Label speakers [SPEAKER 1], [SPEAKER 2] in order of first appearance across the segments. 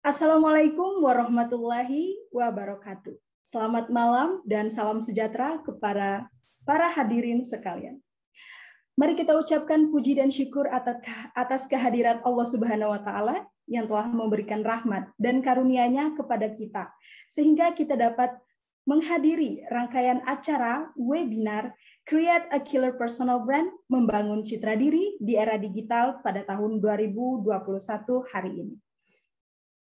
[SPEAKER 1] Assalamualaikum warahmatullahi wabarakatuh. Selamat malam dan salam sejahtera kepada para hadirin sekalian. Mari kita ucapkan puji dan syukur atas kehadirat Allah Subhanahu wa Ta'ala yang telah memberikan rahmat dan karunia-Nya kepada kita, sehingga kita dapat menghadiri rangkaian acara webinar Create a Killer Personal Brand, membangun citra diri di era digital pada tahun 2021 hari ini.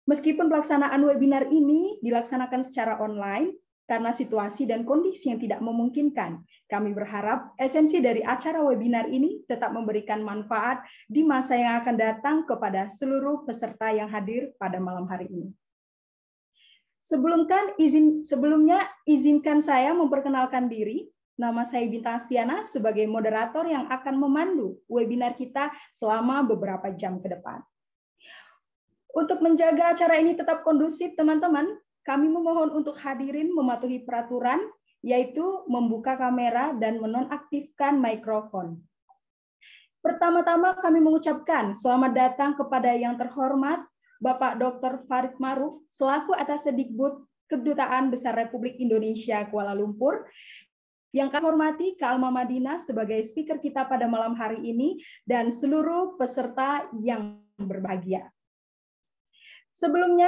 [SPEAKER 1] Meskipun pelaksanaan webinar ini dilaksanakan secara online karena situasi dan kondisi yang tidak memungkinkan, kami berharap esensi dari acara webinar ini tetap memberikan manfaat di masa yang akan datang kepada seluruh peserta yang hadir pada malam hari ini. Sebelumnya, izinkan saya memperkenalkan diri. Nama saya Bintang Astiana sebagai moderator yang akan memandu webinar kita selama beberapa jam ke depan. Untuk menjaga acara ini tetap kondusif, teman-teman, kami memohon untuk hadirin mematuhi peraturan, yaitu membuka kamera dan menonaktifkan mikrofon. Pertama-tama kami mengucapkan selamat datang kepada yang terhormat Bapak Dr. Farid Maruf, selaku Atas Dikbud Kedutaan Besar Republik Indonesia Kuala Lumpur, yang kami hormati Kak Alma Madinah sebagai speaker kita pada malam hari ini, dan seluruh peserta yang berbahagia. Sebelum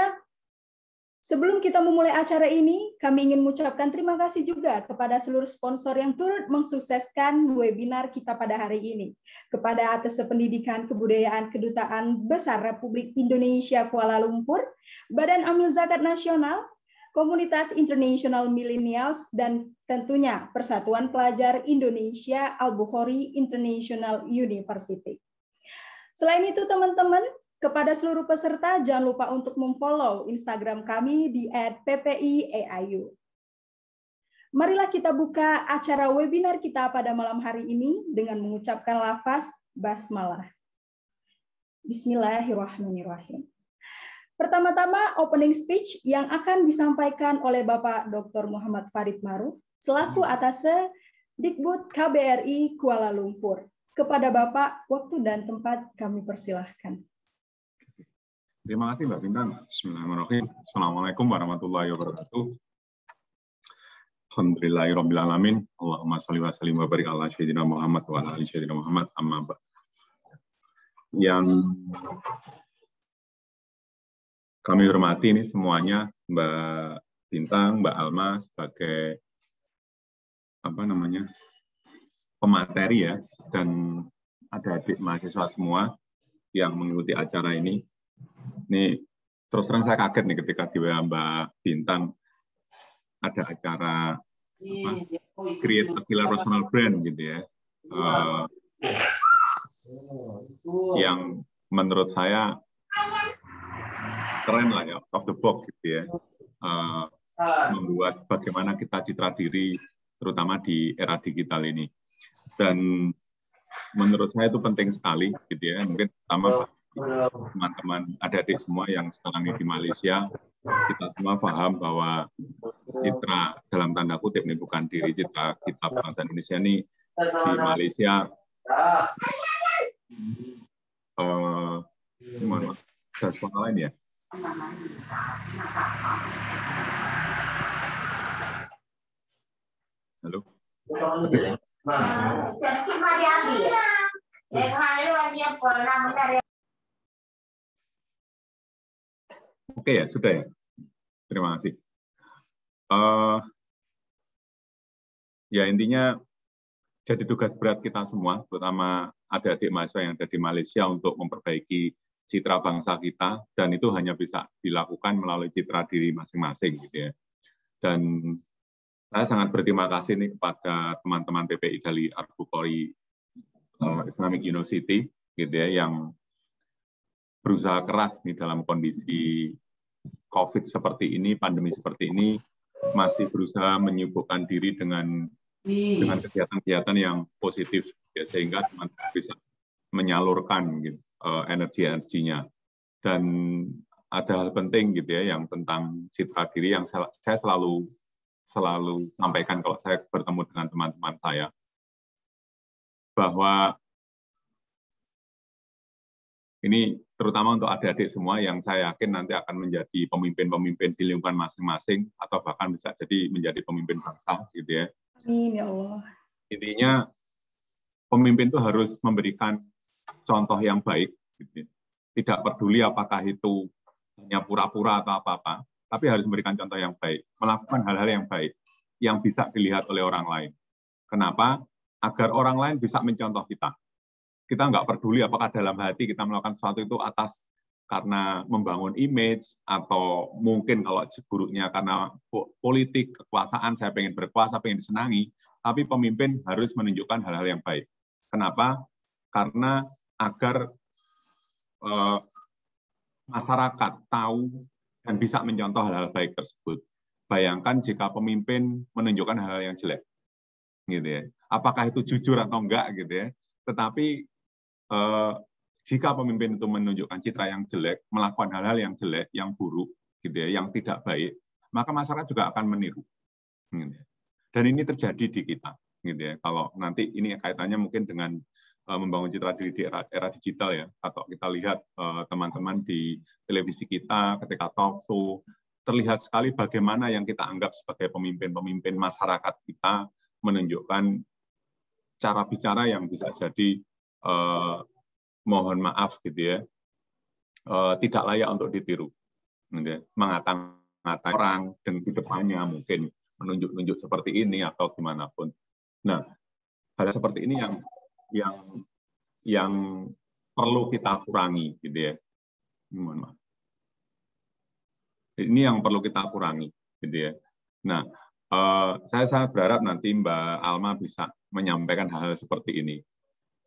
[SPEAKER 1] kita memulai acara ini, kami ingin mengucapkan terima kasih juga kepada seluruh sponsor yang turut mensukseskan webinar kita pada hari ini. Kepada Atas Pendidikan Kebudayaan Kedutaan Besar Republik Indonesia Kuala Lumpur, Badan Amil Zakat Nasional, Komunitas International Millennials, dan tentunya Persatuan Pelajar Indonesia Al-Bukhari International University. Selain itu, teman-teman, kepada seluruh peserta, jangan lupa untuk memfollow Instagram kami di @ppiAIU. Marilah kita buka acara webinar kita pada malam hari ini dengan mengucapkan lafaz basmalah. Bismillahirrahmanirrahim. Pertama-tama, opening speech yang akan disampaikan oleh Bapak Dr. Muhammad Farid Maruf, selaku Atase Dikbud KBRI Kuala Lumpur. Kepada Bapak, waktu dan tempat kami persilahkan.
[SPEAKER 2] Terima kasih Mbak Bintang. Bismillahirrahmanirrahim. Assalamualaikum warahmatullahi wabarakatuh. Alhamdulillahirrahmanirrahim. Allahumma sholli wa sallim wa barik ala sayyidina Muhammad wa ala ali sayyidina Muhammad, amma ba'd. Yang kami hormati ini semuanya, Mbak Bintang, Mbak Alma sebagai pemateri ya, dan ada adik mahasiswa semua yang mengikuti acara ini. Ini terus terang saya kaget nih ketika di WA Mbak Bintang ada acara Create a Killer Personal Brand gitu ya, yang menurut saya keren lah ya, off the box gitu ya, membuat bagaimana kita citra diri terutama di era digital ini. Dan menurut saya itu penting sekali gitu ya, mungkin pertama teman-teman adik-adik semua yang sekarang ini di Malaysia, kita semua paham bahwa citra dalam tanda kutip ini bukan diri, citra kita bangsa Indonesia ini di Malaysia ada suara lain ya. Halo. Oke ya, sudah ya. Terima kasih. Ya intinya jadi tugas berat kita semua, terutama adik-adik mahasiswa yang ada di Malaysia untuk memperbaiki citra bangsa kita, dan itu hanya bisa dilakukan melalui citra diri masing-masing gitu ya. Dan saya sangat berterima kasih nih kepada teman-teman PPI dari Al-Bukhari Islamic University gitu ya, yang berusaha keras nih dalam kondisi COVID seperti ini, pandemi seperti ini, masih berusaha menyibukkan diri dengan kegiatan-kegiatan yang positif, ya, sehingga teman-teman bisa menyalurkan gitu, energi-energinya. Dan ada hal penting gitu ya, yang tentang citra diri yang saya selalu sampaikan kalau saya bertemu dengan teman-teman saya, bahwa ini terutama untuk adik-adik semua yang saya yakin nanti akan menjadi pemimpin-pemimpin di lingkungan masing-masing atau bahkan bisa jadi menjadi pemimpin bangsa gitu ya.
[SPEAKER 1] Amin ya Allah.
[SPEAKER 2] Intinya pemimpin itu harus memberikan contoh yang baik gitu. Tidak peduli apakah itu hanya pura-pura atau apa-apa, tapi harus memberikan contoh yang baik, melakukan hal-hal yang baik yang bisa dilihat oleh orang lain. Kenapa? Agar orang lain bisa mencontoh kita. Kita nggak peduli apakah dalam hati kita melakukan sesuatu itu atas karena membangun image, atau mungkin kalau buruknya karena politik, kekuasaan, saya pengen berkuasa, pengen disenangi, tapi pemimpin harus menunjukkan hal-hal yang baik. Kenapa? Karena agar masyarakat tahu dan bisa mencontoh hal-hal baik tersebut. Bayangkan jika pemimpin menunjukkan hal-hal yang jelek, gitu ya. Apakah itu jujur atau enggak, gitu ya. Tetapi jika pemimpin itu menunjukkan citra yang jelek, melakukan hal-hal yang jelek, yang buruk, gitu ya, yang tidak baik, maka masyarakat juga akan meniru. Gitu ya. Dan ini terjadi di kita, gitu ya. Kalau nanti ini kaitannya mungkin dengan membangun citra diri di era digital ya, atau kita lihat teman-teman di televisi kita ketika talk show, terlihat sekali bagaimana yang kita anggap sebagai pemimpin-pemimpin masyarakat kita menunjukkan cara bicara yang bisa jadi mohon maaf gitu ya, tidak layak untuk ditiru, gitu ya. Mengata-ngata orang dan di depannya mungkin menunjuk-nunjuk seperti ini atau gimana pun. Nah, hal seperti ini yang perlu kita kurangi, gitu ya. Mohon maaf. Ini yang perlu kita kurangi, gitu ya. Nah, saya berharap nanti Mbak Alma bisa menyampaikan hal-hal seperti ini.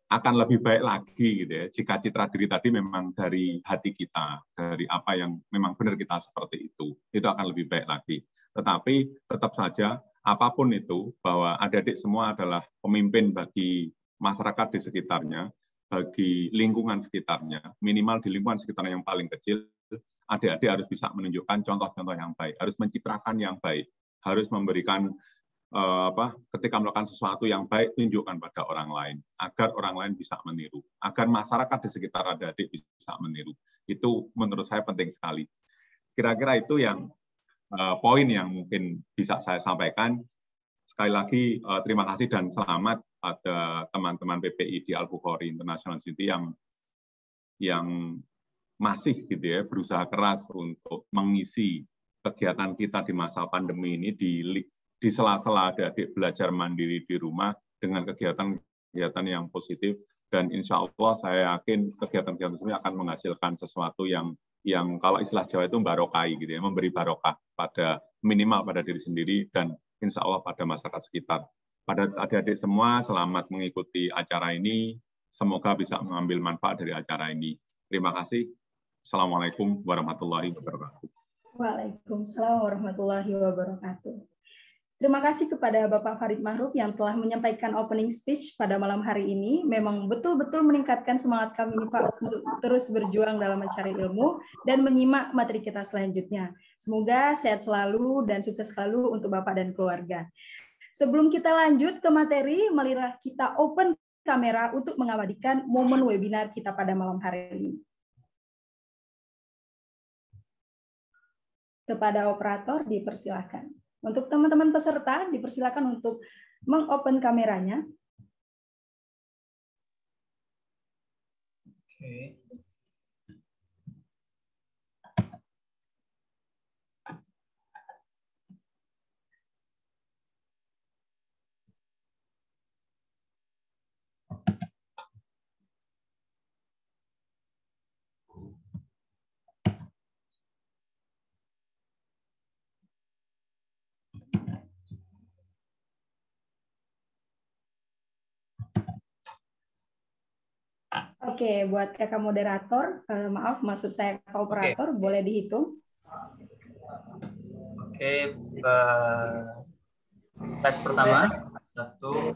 [SPEAKER 2] Akan lebih baik lagi gitu ya, jika citra diri tadi memang dari hati kita, dari apa yang memang benar kita seperti itu akan lebih baik lagi. Tetapi tetap saja apapun itu, bahwa adik-adik semua adalah pemimpin bagi masyarakat di sekitarnya, bagi lingkungan sekitarnya, minimal di lingkungan sekitarnya yang paling kecil, adik-adik harus bisa menunjukkan contoh-contoh yang baik, harus mencitrakan yang baik, harus memberikan ketika melakukan sesuatu yang baik, tunjukkan pada orang lain, agar orang lain bisa meniru, agar masyarakat di sekitar adik-adik bisa meniru. Itu menurut saya penting sekali. Kira-kira itu yang poin yang mungkin bisa saya sampaikan. Sekali lagi terima kasih dan selamat pada teman-teman PPI di Al-Bukhari International City yang masih gitu ya berusaha keras untuk mengisi kegiatan kita di masa pandemi ini di sela-sela adik-adik belajar mandiri di rumah dengan kegiatan-kegiatan yang positif, dan insya Allah saya yakin kegiatan-kegiatan tersebut akan menghasilkan sesuatu yang kalau istilah Jawa itu barokai gitu ya, memberi barokah pada minimal pada diri sendiri dan insya Allah pada masyarakat sekitar. Pada adik-adik semua, selamat mengikuti acara ini, semoga bisa mengambil manfaat dari acara ini. Terima kasih. Assalamualaikum warahmatullahi wabarakatuh.
[SPEAKER 1] Waalaikumsalam warahmatullahi wabarakatuh. Terima kasih kepada Bapak Farid Mahruf yang telah menyampaikan opening speech pada malam hari ini. Memang betul-betul meningkatkan semangat kami Pak untuk terus berjuang dalam mencari ilmu dan menyimak materi kita selanjutnya. Semoga sehat selalu dan sukses selalu untuk Bapak dan keluarga. Sebelum kita lanjut ke materi, marilah kita open kamera untuk mengabadikan momen webinar kita pada malam hari ini. Kepada operator dipersilakan. Untuk teman-teman peserta, dipersilakan untuk meng-open kameranya.
[SPEAKER 3] Oke.
[SPEAKER 1] Oke, buat kakak moderator, maaf, maksud saya kakak operator, boleh dihitung.
[SPEAKER 3] Oke, tes pertama, 1, 2,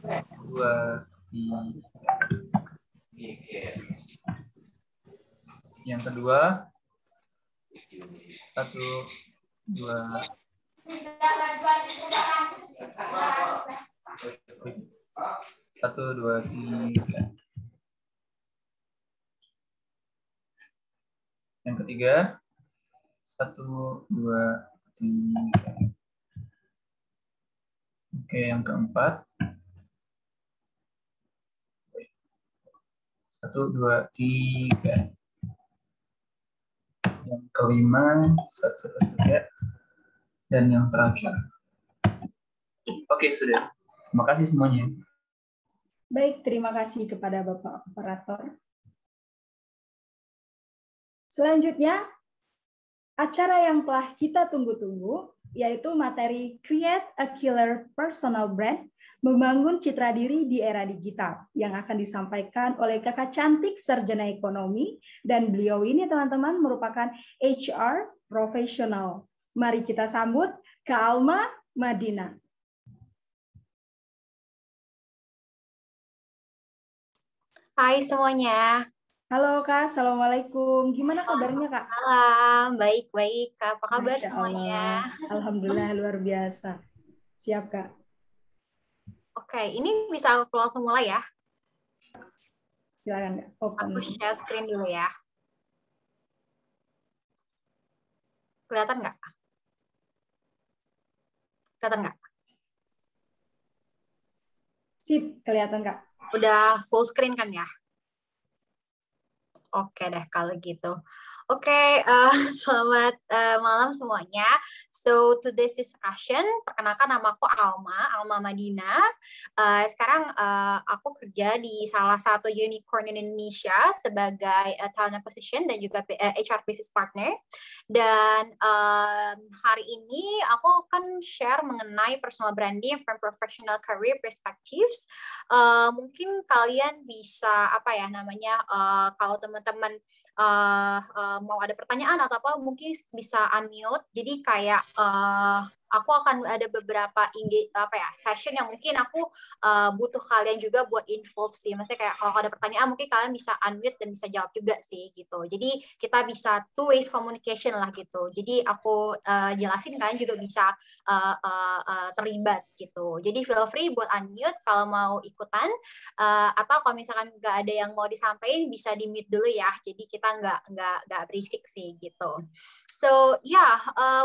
[SPEAKER 3] 3. Yang kedua, 1, 2, 1, 2, 3. 3. 1, 2, 3. Oke, yang keempat. 1, 2, 3. Yang kelima, 1, 2, 3. Dan yang terakhir. Oke, sudah. Terima kasih semuanya.
[SPEAKER 1] Baik, terima kasih kepada Bapak Operator. Selanjutnya, acara yang telah kita tunggu-tunggu, yaitu materi Create a Killer Personal Brand, membangun citra diri di era digital, yang akan disampaikan oleh kakak cantik sarjana ekonomi, dan beliau ini teman-teman merupakan HR profesional. Mari kita sambut Kak Alma Madina.
[SPEAKER 4] Hai semuanya.
[SPEAKER 1] Halo Kak, Assalamualaikum. Gimana kabarnya Kak?
[SPEAKER 4] Malam, baik-baik. Apa kabar
[SPEAKER 1] Masya
[SPEAKER 4] semuanya?
[SPEAKER 1] Allah. Alhamdulillah luar biasa. Siap Kak.
[SPEAKER 4] Oke, ini bisa aku langsung mulai ya.
[SPEAKER 1] Silakan Kak. Open.
[SPEAKER 4] Aku share screen dulu ya. Kelihatan nggak? Kelihatan nggak?
[SPEAKER 1] Sip, kelihatan Kak.
[SPEAKER 4] Udah full screen kan ya? Oke deh kalau gitu. Oke, selamat malam semuanya. So today's discussion, perkenalkan nama aku Alma Madina. Sekarang aku kerja di salah satu unicorn Indonesia sebagai talent acquisition dan juga HR business partner. Dan hari ini aku akan share mengenai personal branding from professional career perspectives. Mungkin kalian bisa kalau teman-teman mau ada pertanyaan atau apa mungkin bisa unmute. Jadi kayak aku akan ada beberapa session yang mungkin aku butuh kalian juga buat involve sih. Maksudnya kayak kalau ada pertanyaan mungkin kalian bisa unmute dan bisa jawab juga sih gitu. Jadi kita bisa two ways communication lah gitu. Jadi aku jelasin kalian juga bisa terlibat gitu. Jadi feel free buat unmute kalau mau ikutan atau kalau misalkan nggak ada yang mau disampaikan bisa di mute dulu ya. Jadi kita nggak berisik sih gitu. So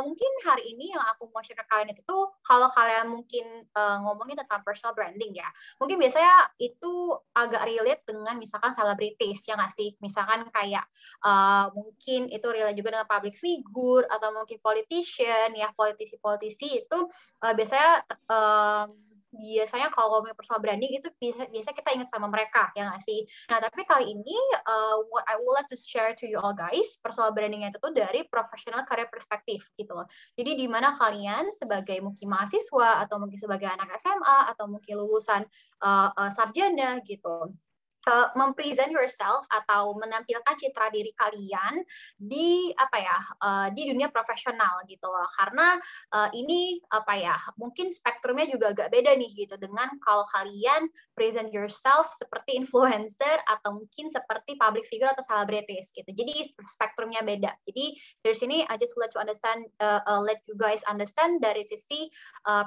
[SPEAKER 4] mungkin hari ini yang aku mau share ke kalian itu tuh kalau kalian mungkin ngomongin tentang personal branding ya, mungkin biasanya itu agak relate dengan misalkan selebritis ya nggak sih, misalkan kayak mungkin itu relate juga dengan public figure atau mungkin politician ya, politisi itu biasanya kalau ngomongin personal branding itu biasa kita ingat sama mereka ya nggak sih. Nah tapi kali ini what I would like to share to you all guys, personal branding itu tuh dari professional career perspective gitu loh. Jadi di mana kalian sebagai mungkin mahasiswa atau mungkin sebagai anak SMA atau mungkin lulusan sarjana gitu, mempresent yourself atau menampilkan citra diri kalian di di dunia profesional gitu loh. Karena ini mungkin spektrumnya juga agak beda nih gitu dengan kalau kalian present yourself seperti influencer atau mungkin seperti public figure atau selebritis gitu. Jadi spektrumnya beda. Jadi dari sini I just let you guys understand dari sisi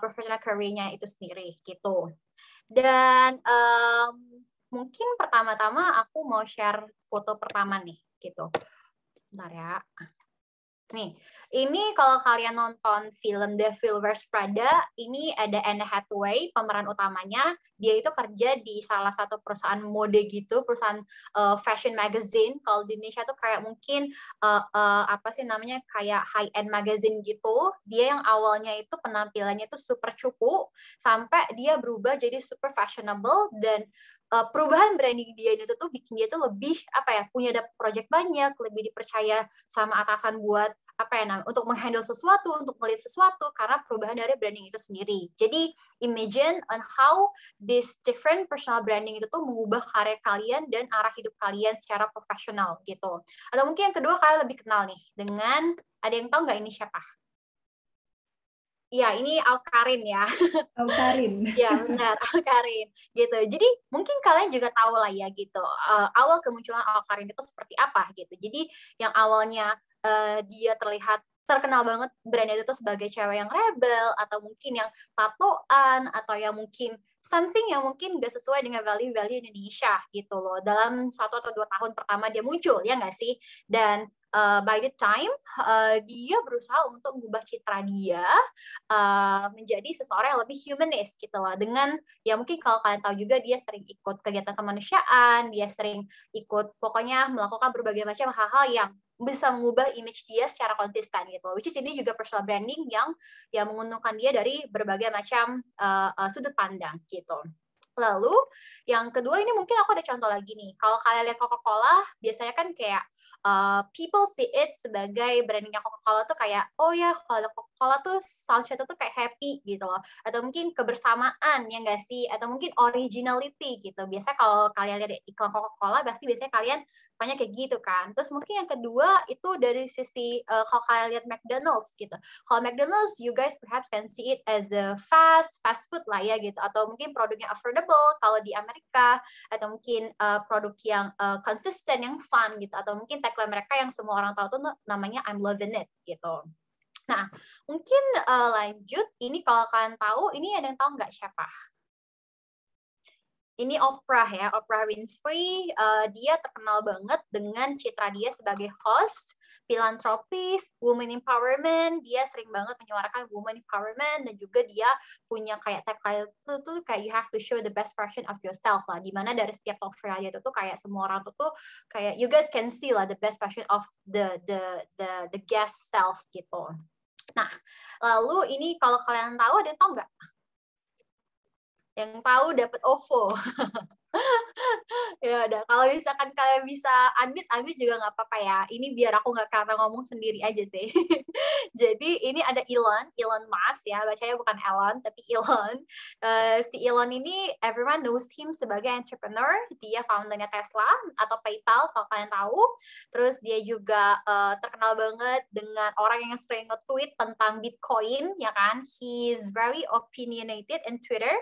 [SPEAKER 4] professional career-nya itu sendiri gitu. Dan mungkin pertama-tama aku mau share foto pertama nih, gitu. Bentar ya. Nih, ini kalau kalian nonton film The Devil Wears Prada, ini ada Anne Hathaway, pemeran utamanya. Dia itu kerja di salah satu perusahaan mode gitu, perusahaan fashion magazine. Kalau di Indonesia tuh kayak mungkin kayak high-end magazine gitu. Dia yang awalnya itu penampilannya itu super cupu, sampai dia berubah jadi super fashionable dan perubahan branding dia itu tuh bikin dia tuh lebih punya dapet project banyak, lebih dipercaya sama atasan buat untuk menghandle sesuatu, untuk melihat sesuatu karena perubahan dari branding itu sendiri. Jadi imagine on how this different personal branding itu tuh mengubah karir kalian dan arah hidup kalian secara profesional gitu. Atau mungkin yang kedua kalian lebih kenal nih dengan, ada yang tahu nggak ini siapa? Ya, ini Awkarin ya.
[SPEAKER 1] Awkarin.
[SPEAKER 4] Ya, benar, Awkarin. Gitu. Jadi, mungkin kalian juga tahu lah ya gitu. Awal kemunculan Awkarin itu seperti apa gitu. Jadi, yang awalnya dia terlihat terkenal banget brandnya itu sebagai cewek yang rebel, atau mungkin yang tatoan, atau yang mungkin something yang mungkin gak sesuai dengan value-value Indonesia gitu loh. Dalam 1 atau 2 tahun pertama dia muncul, ya nggak sih? Dan by the time dia berusaha untuk mengubah citra dia menjadi seseorang yang lebih humanis gitu loh. Dengan ya mungkin kalau kalian tahu juga dia sering ikut kegiatan kemanusiaan, dia sering ikut pokoknya melakukan berbagai macam hal-hal yang bisa mengubah image dia secara konsisten gitu. Which is ini juga personal branding yang menguntungkan dia dari berbagai macam sudut pandang gitu. Lalu yang kedua ini mungkin aku ada contoh lagi nih. Kalau kalian lihat Coca-Cola, biasanya kan kayak people see it sebagai brandingnya Coca-Cola tuh kayak, oh ya kalau Coca-Cola tuh soundtrack tuh kayak happy gitu loh. Atau mungkin kebersamaan ya nggak sih? Atau mungkin originality gitu. Biasanya kalau kalian lihat iklan Coca-Cola, biasanya kalian banyak kayak gitu kan. Terus mungkin yang kedua itu dari sisi kalau kalian lihat McDonald's gitu. Kalau McDonald's, you guys perhaps can see it as a fast food lah ya gitu. Atau mungkin produknya affordable kalau di Amerika. Atau mungkin produk yang konsisten, yang fun gitu. Atau mungkin tagline mereka yang semua orang tahu tuh namanya I'm loving it gitu. Nah, mungkin lanjut. Ini kalau kalian tahu, ini ada yang tahu nggak siapa? Ini Oprah ya, Oprah Winfrey. Dia terkenal banget dengan citra dia sebagai host, filantropis, women empowerment. Dia sering banget menyuarakan women empowerment, dan juga dia punya kayak tagline itu tuh kayak you have to show the best version of yourself lah. Dimana dari setiap talk show dia itu tuh kayak semua orang tuh kayak you guys can see lah the best version of the guest self gitu. Nah, lalu ini kalau kalian tahu, ada yang tahu nggak? Yang tahu dapat OVO. Ya udah, kalau misalkan kalian bisa unmute juga nggak apa-apa ya. Ini biar aku nggak karena ngomong sendiri aja sih. Jadi ini ada Elon Musk ya, bacanya bukan Elon tapi Elon. Si Elon ini everyone knows him sebagai entrepreneur. Dia foundernya Tesla atau PayPal kalau kalian tahu. Terus dia juga terkenal banget dengan orang yang sering nge-tweet tentang Bitcoin ya kan. He's very opinionated in Twitter.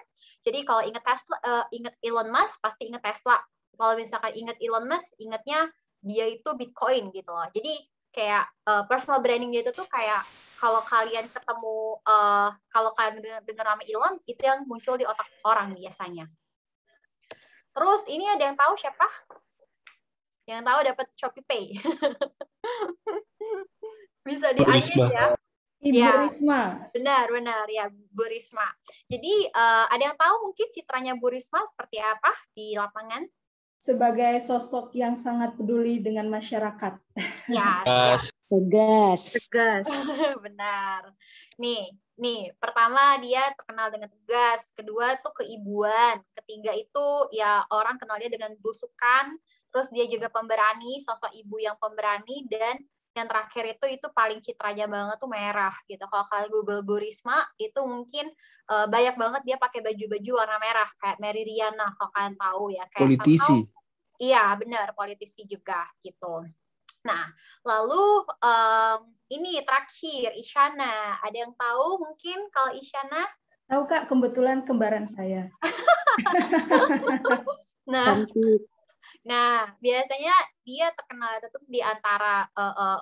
[SPEAKER 4] Jadi kalau ingat Elon Musk pasti ingat Tesla. Kalau misalkan ingat Elon Musk, ingatnya dia itu Bitcoin gitu loh. Jadi kayak personal branding dia itu tuh kayak kalau kalian ketemu, kalau kalian dengar nama Elon, itu yang muncul di otak orang biasanya. Terus ini ada yang tahu siapa? Yang tahu dapat Shopee Pay. Bisa di-unmute ya.
[SPEAKER 1] Ibu
[SPEAKER 4] ya,
[SPEAKER 1] Risma.
[SPEAKER 4] Benar ya, Bu Risma. Jadi ada yang tahu mungkin citranya Bu Risma seperti apa di lapangan?
[SPEAKER 1] Sebagai sosok yang sangat peduli dengan masyarakat.
[SPEAKER 4] Ya.
[SPEAKER 5] Tegas.
[SPEAKER 4] Benar. Nih, pertama dia terkenal dengan tegas, kedua tuh keibuan, ketiga itu ya orang kenal dia dengan belusukan, terus dia juga pemberani, sosok ibu yang pemberani, dan yang terakhir itu paling citranya banget tuh merah gitu. Kalau kalian Google Bu Risma, itu mungkin banyak banget dia pakai baju-baju warna merah kayak Mary Riana kalau kalian tahu ya. Kayak
[SPEAKER 5] politisi.
[SPEAKER 4] Iya benar, politisi juga gitu. Nah, lalu ini terakhir Isyana. Ada yang tahu mungkin kalau Isyana?
[SPEAKER 1] Tahu Kak, kebetulan kembaran saya.
[SPEAKER 4] Nah, biasanya dia terkenal itu tuh di antara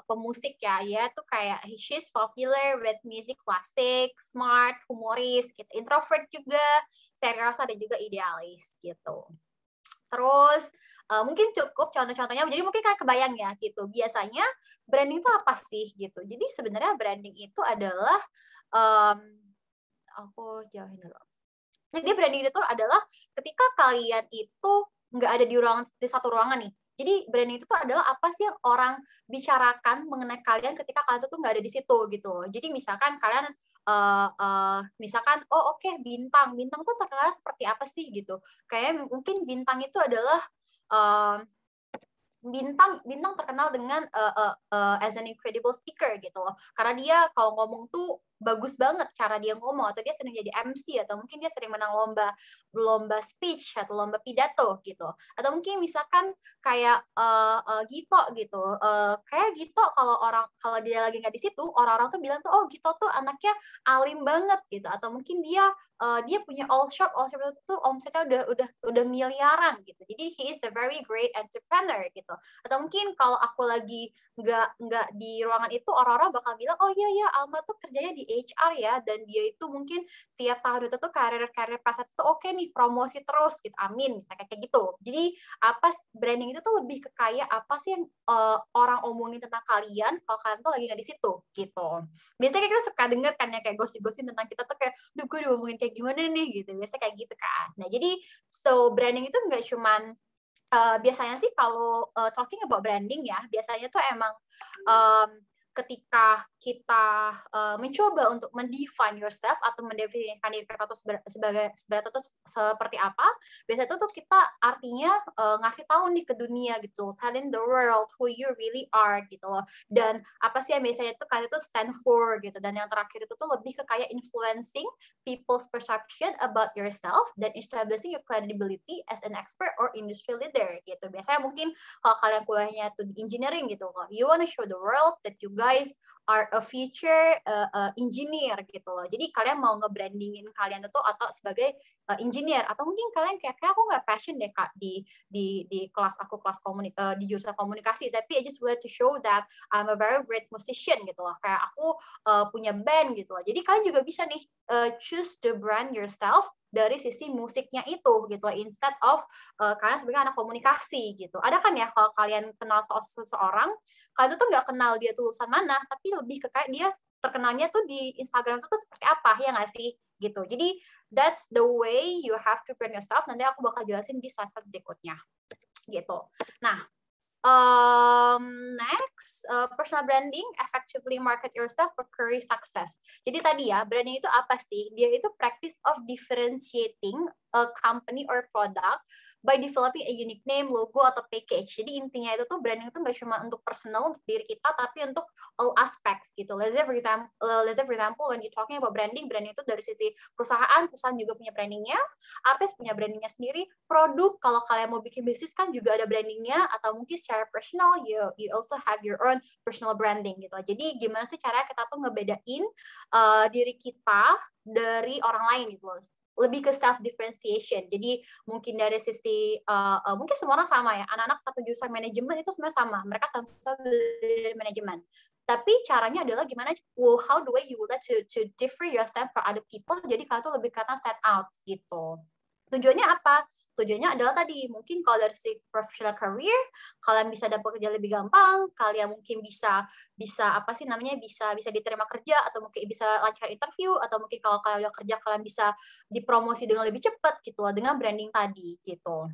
[SPEAKER 4] pemusik ya. Dia tuh kayak she's popular with music classic, smart, humoris, gitu. Introvert juga, serius, ada juga idealis gitu. Terus mungkin cukup contoh-contohnya. Jadi mungkin kayak kebayang ya gitu. Biasanya branding itu apa sih gitu. Jadi sebenarnya branding itu adalah aku jauhin dulu. Jadi branding itu adalah ketika kalian itu nggak ada di satu ruangan nih. Jadi branding itu adalah apa sih yang orang bicarakan mengenai kalian ketika kalian tuh nggak ada di situ gitu. Jadi misalkan kalian misalkan oke, bintang tuh terkenal seperti apa sih gitu. Kayak mungkin bintang itu adalah bintang terkenal dengan as an incredible speaker gitu loh. Karena dia kalau ngomong tuh bagus banget cara dia ngomong, atau dia sering jadi MC, atau mungkin dia sering menang lomba speech atau lomba pidato gitu. Atau mungkin misalkan kayak Gito gitu. Kayak Gito kalau dia lagi nggak di situ, orang-orang tuh bilang tuh Gito tuh anaknya alim banget gitu. Atau mungkin dia punya all shop itu tuh omsetnya udah miliaran gitu. Jadi he is a very great entrepreneur gitu. Atau mungkin kalau aku lagi nggak di ruangan itu, orang-orang bakal bilang iya Alma tuh kerjanya di di HR ya, dan dia itu mungkin tiap tahun itu tuh karir pas itu oke nih, promosi terus gitu, amin, misalnya kayak gitu. Jadi branding itu tuh lebih ke kayak apa sih yang orang omongin tentang kalian kalau kalian tuh lagi nggak di situ gitu. Biasanya kita suka denger kan ya kayak gosip-gosip tentang kita tuh kayak, duh gue diomongin kayak gimana nih gitu, biasanya kayak gitu kan. Nah jadi branding itu nggak cuman biasanya sih kalau talking about branding ya, biasanya tuh emang ketika kita mencoba untuk mendefine yourself atau mendefinisikan diri kita tuh sebagai seperti apa, biasanya tuh kita artinya ngasih tahu nih ke dunia gitu, telling the world who you really are gitu loh, dan apa sih yang biasanya tuh kalian tuh stand for gitu, dan yang terakhir itu tuh lebih ke kayak influencing people's perception about yourself dan establishing your credibility as an expert or industry leader gitu. Biasanya mungkin kalau kalian kuliahnya tuh di engineering gitu, you wanna show the world that you guys are a future engineer gitu loh. Jadi kalian mau nge-brandingin kalian itu atau sebagai engineer, atau mungkin kalian kayak aku nggak passion deh Kak di kelas aku di jurusan komunikasi, tapi I just want to show that I'm a very great musician gitu loh. Kayak aku punya band gitu loh. Jadi kalian juga bisa nih choose to brand yourself dari sisi musiknya itu gitu, instead of kalian sebagai anak komunikasi gitu. Ada kan ya kalau kalian kenal seseorang, kalian tuh nggak kenal dia tulisan mana, tapi lebih ke kayak dia terkenalnya tuh di Instagram tuh seperti apa, ya nggak sih gitu. Jadi that's the way you have to brand yourself. Nanti aku bakal jelasin di slide berikutnya gitu. Nah, next, personal branding, effectively market yourself for career success. Jadi tadi ya, branding itu apa sih? Dia itu practice of differentiating a company or product by developing a unique name, logo, atau package. Jadi intinya itu tuh branding itu nggak cuma untuk personal, untuk diri kita, tapi untuk all aspects gitu. Let's say for example, when you talking about branding itu dari sisi perusahaan juga punya brandingnya, artis punya brandingnya sendiri, produk kalau kalian mau bikin bisnis kan juga ada brandingnya, atau mungkin secara personal you also have your own personal branding gitu. Jadi gimana sih caranya kita tuh ngebedain diri kita dari orang lain gitu loh. Lebih ke self differentiation. Jadi mungkin dari sisi mungkin semua orang sama ya, anak-anak satu jurusan manajemen itu sebenarnya sama, mereka sama-sama dari manajemen, tapi caranya adalah gimana, how the way you would like to differ yourself from other people, jadi kalian tuh lebih kelihatan stand out gitu. Tujuannya apa? Tujuannya adalah tadi, mungkin kalau dari si professional career, kalian bisa dapat kerja lebih gampang, kalian mungkin bisa apa sih namanya, bisa diterima kerja, atau mungkin bisa lancar interview, atau mungkin kalau kalian udah kerja, kalian bisa dipromosi dengan lebih cepat gitu loh, dengan branding tadi gitu.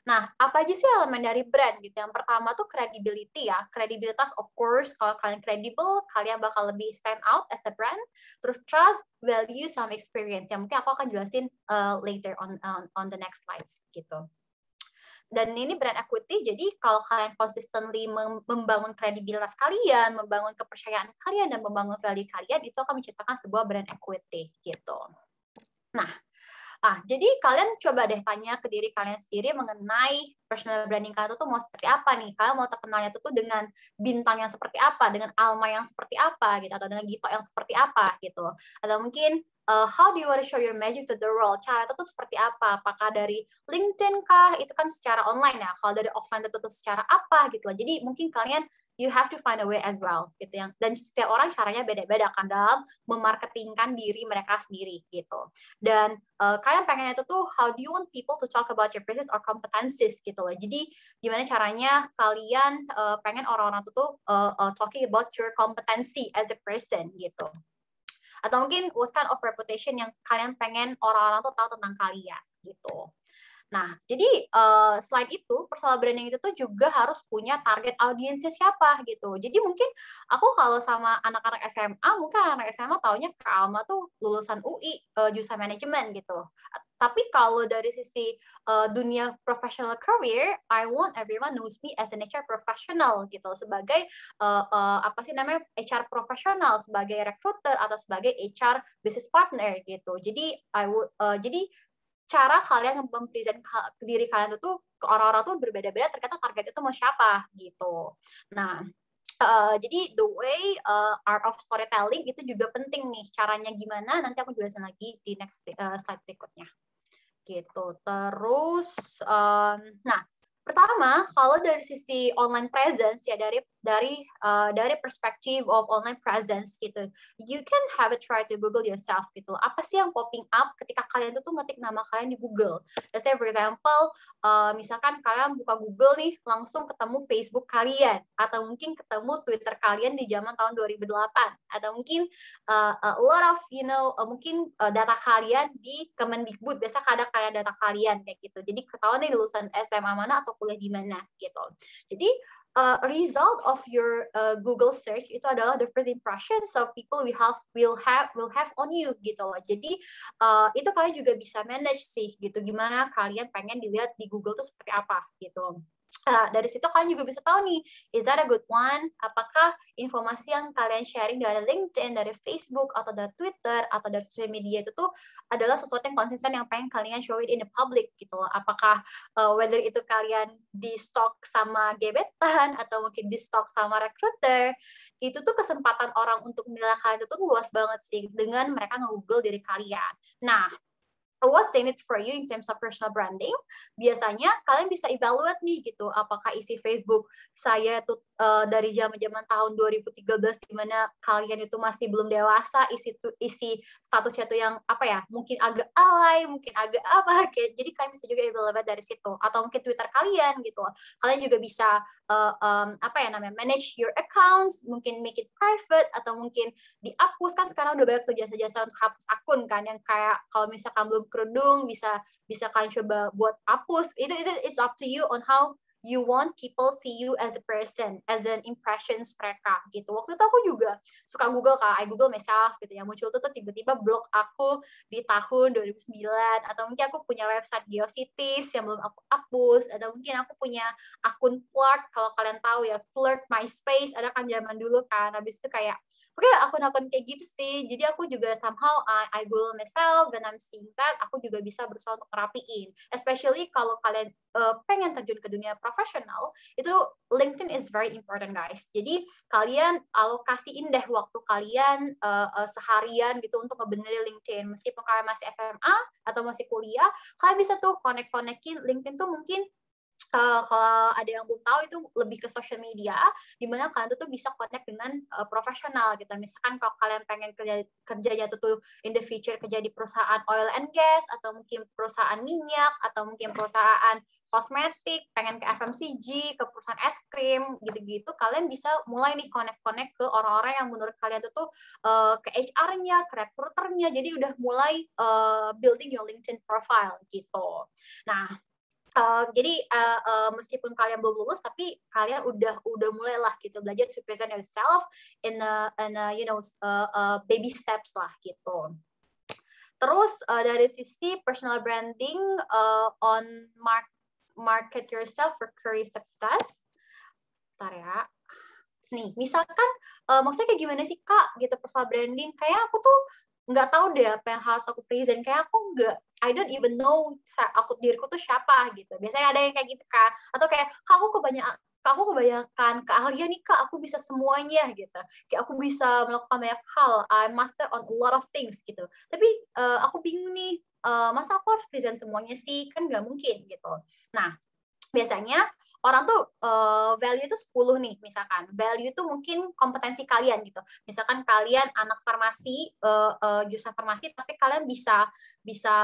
[SPEAKER 4] Nah, apa aja sih elemen dari brand gitu? Yang pertama tuh credibility ya. Kredibilitas, of course, kalau kalian credible, kalian bakal lebih stand out as a brand. Terus trust, value, sama experience. Yang mungkin aku akan jelasin later on the next slides gitu. Dan ini brand equity, jadi kalau kalian consistently membangun kredibilitas kalian, membangun kepercayaan kalian, dan membangun value kalian, itu akan menciptakan sebuah brand equity gitu. Nah, jadi kalian coba deh tanya ke diri kalian sendiri mengenai personal branding kalian itu mau seperti apa nih? Kalian mau terkenalnya itu dengan bintang yang seperti apa, dengan Alma yang seperti apa gitu, atau dengan Gito yang seperti apa gitu. Atau mungkin how do you want to show your magic to the world? Cara itu tuh seperti apa? Apakah dari LinkedIn kah? Itu kan secara online ya. Kalau dari offline itu tuh secara apa gitu loh. Jadi mungkin kalian you have to find a way as well gitu yang, dan setiap orang caranya beda-beda kan dalam memarketingkan diri mereka sendiri gitu. Dan kalian pengen itu tuh how do you want people to talk about your business or competencies gitu loh. Jadi gimana caranya kalian pengen orang-orang tuh talking about your competency as a person gitu. Atau mungkin what kind of reputation yang kalian pengen orang-orang tuh tahu tentang kalian gitu. Nah, jadi selain itu, personal branding itu tuh juga harus punya target audiensnya siapa gitu. Jadi mungkin aku kalau sama anak-anak SMA, mungkin anak SMA taunya Kak Alma tuh lulusan UI, jurusan manajemen gitu. Tapi kalau dari sisi dunia professional career, I want everyone knows me as an HR professional gitu, sebagai apa sih namanya, HR profesional, sebagai recruiter atau sebagai HR business partner gitu. Jadi cara kalian mempresent diri kalian itu ke orang-orang tuh berbeda-beda, ternyata target itu mau siapa gitu. Nah, jadi the way art of storytelling itu juga penting nih, caranya gimana nanti aku jelasin lagi di next slide berikutnya gitu. Terus nah, pertama kalau dari sisi online presence ya, dari dari perspektif of online presence gitu. You can have a try to Google yourself gitu. Apa sih yang popping up ketika kalian tuh ngetik nama kalian di Google? Let's say for example, misalkan kalian buka Google nih, langsung ketemu Facebook kalian, atau mungkin ketemu Twitter kalian di zaman tahun 2008, atau mungkin a lot of mungkin data kalian di Kemendikbud. Biasa ada kayak data kalian kayak gitu. Jadi ketahuan nih lulusan SMA mana atau kuliah di mana gitu. Jadi result of your Google search itu adalah the first impression so people will have on you gitu loh. Jadi itu kalian juga bisa manage sih gitu, gimana kalian pengen dilihat di Google tuh seperti apa gitu. Dari situ kalian juga bisa tahu nih, is that a good one? Apakah informasi yang kalian sharing dari LinkedIn, dari Facebook, atau dari Twitter, atau dari social media itu tuh adalah sesuatu yang konsisten yang pengen kalian show it in the public gitu loh. Apakah whether itu kalian di stalk sama gebetan, atau mungkin di stalk sama recruiter, itu tuh kesempatan orang untuk menilai kalian itu tuh luas banget sih dengan mereka nge-Google diri kalian. Nah, what's in it for you in terms of personal branding? Biasanya kalian bisa evaluate nih gitu, apakah isi Facebook saya tuh dari zaman tahun 2013 di mana kalian itu masih belum dewasa, isi statusnya tuh yang apa ya, mungkin agak alay, mungkin agak apa kayak. Jadi kalian bisa juga evaluate dari situ, atau mungkin Twitter kalian gitu. Kalian juga bisa manage your accounts, mungkin make it private, atau mungkin dihapus. Kan sekarang udah banyak tuh jasa-jasa untuk hapus akun kan, yang kayak kalau misalkan belum kerudung bisa kalian coba buat hapus. It's up to you on how you want people see you as a person, as an impressions mereka gitu. Waktu itu aku juga suka Google, I Google myself gitu ya, muncul tuh tiba-tiba blog aku di tahun 2009, atau mungkin aku punya website Geocities yang belum aku hapus, atau mungkin aku punya akun Flirt, kalau kalian tahu ya, Flirt MySpace, ada kan zaman dulu kan, habis itu kayak oke, akun-akun kayak gitu sih. Jadi aku juga somehow I Google myself, dan I'm seeing that aku juga bisa berusaha untuk rapiin. Especially kalau kalian pengen terjun ke dunia profesional, itu LinkedIn is very important guys. Jadi kalian alokasiin deh waktu kalian seharian gitu untuk ngebenerin LinkedIn. Meskipun kalian masih SMA atau masih kuliah, kalian bisa tuh connect-connectin LinkedIn tuh mungkin kalau ada yang belum tahu itu lebih ke social media, di mana kalian tuh bisa connect dengan profesional gitu. Misalkan kalau kalian pengen kerjanya tuh in the future kerja di perusahaan oil and gas, atau mungkin perusahaan minyak, atau mungkin perusahaan kosmetik, pengen ke FMCG, ke perusahaan es krim gitu-gitu, kalian bisa mulai nih connect ke orang-orang yang menurut kalian tuh ke HR-nya, ke recruiter-nya. Jadi udah mulai building your LinkedIn profile gitu. Nah, jadi meskipun kalian belum lulus, tapi kalian udah mulai lah gitu belajar to present yourself in baby steps lah gitu. Terus dari sisi personal branding on market yourself for career success. Bentar ya. Nih, misalkan maksudnya kayak gimana sih Kak gitu personal branding? Kayak aku tuh nggak tahu deh apa yang harus aku present, kayak aku I don't even know diriku tuh siapa gitu. Biasanya ada yang kayak gitu kan, atau kayak aku kebanyakan keahlian nih Kak, aku bisa semuanya gitu, kayak aku bisa melakukan banyak hal, I master on a lot of things gitu, tapi aku bingung nih, masa aku harus present semuanya sih, kan nggak mungkin gitu. Nah, biasanya orang tuh value itu 10 nih, misalkan. Value itu mungkin kompetensi kalian gitu. Misalkan kalian anak farmasi, jurusan farmasi, tapi kalian bisa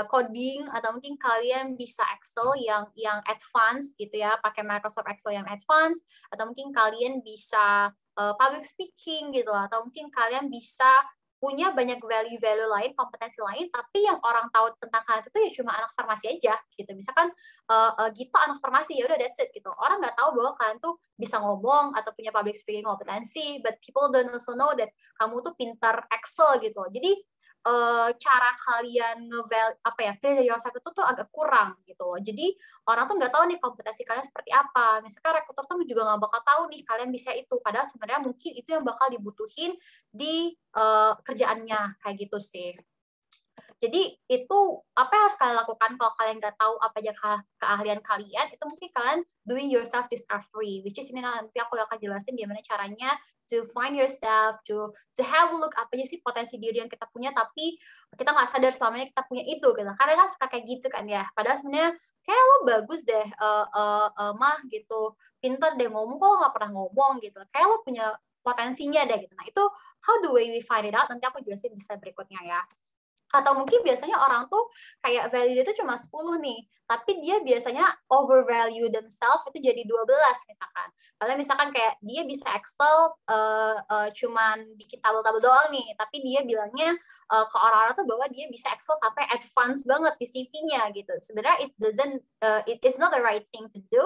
[SPEAKER 4] coding, atau mungkin kalian bisa Excel yang advance gitu ya, pakai Microsoft Excel yang advance, atau mungkin kalian bisa public speaking gitu, atau mungkin kalian bisa punya banyak value-value lain, kompetensi lain, tapi yang orang tahu tentang kalian itu ya cuma anak farmasi aja gitu. Misalkan Gita anak farmasi, ya udah that's it gitu. Orang nggak tahu bahwa kalian tuh bisa ngomong atau punya public speaking kompetensi, but people don't also know that kamu tuh pintar Excel gitu. Jadi cara kalian present yourself itu tuh agak kurang gitu loh. Jadi orang tuh nggak tahu nih kompetensi kalian seperti apa. Misalkan rekruter tuh juga nggak bakal tahu nih kalian bisa itu. Padahal sebenarnya mungkin itu yang bakal dibutuhin di kerjaannya kayak gitu sih. Jadi itu apa yang harus kalian lakukan kalau kalian nggak tahu apa aja keahlian kalian, itu mungkin kalian doing yourself discovery, which is ini nanti aku akan jelasin gimana caranya to find yourself, to have a look apa aja sih potensi diri yang kita punya, tapi kita nggak sadar selama ini kita punya itu gitu. Karena kan suka kayak gitu kan ya. Padahal sebenarnya kayak lo bagus deh mah gitu, pinter deh ngomong, kok lo nggak pernah ngomong gitu, kayak lo punya potensinya deh gitu. Nah itu how do we find it out, nanti aku jelasin di slide berikutnya ya. Atau mungkin biasanya orang tuh kayak value dia tuh cuma 10 nih, tapi dia biasanya overvalue themselves itu jadi 12 misalkan. Kalau misalkan kayak dia bisa Excel cuman bikin tabel-tabel doang nih, tapi dia bilangnya ke orang-orang tuh bahwa dia bisa Excel sampai advance banget di CV-nya gitu. Sebenarnya it's not the right thing to do,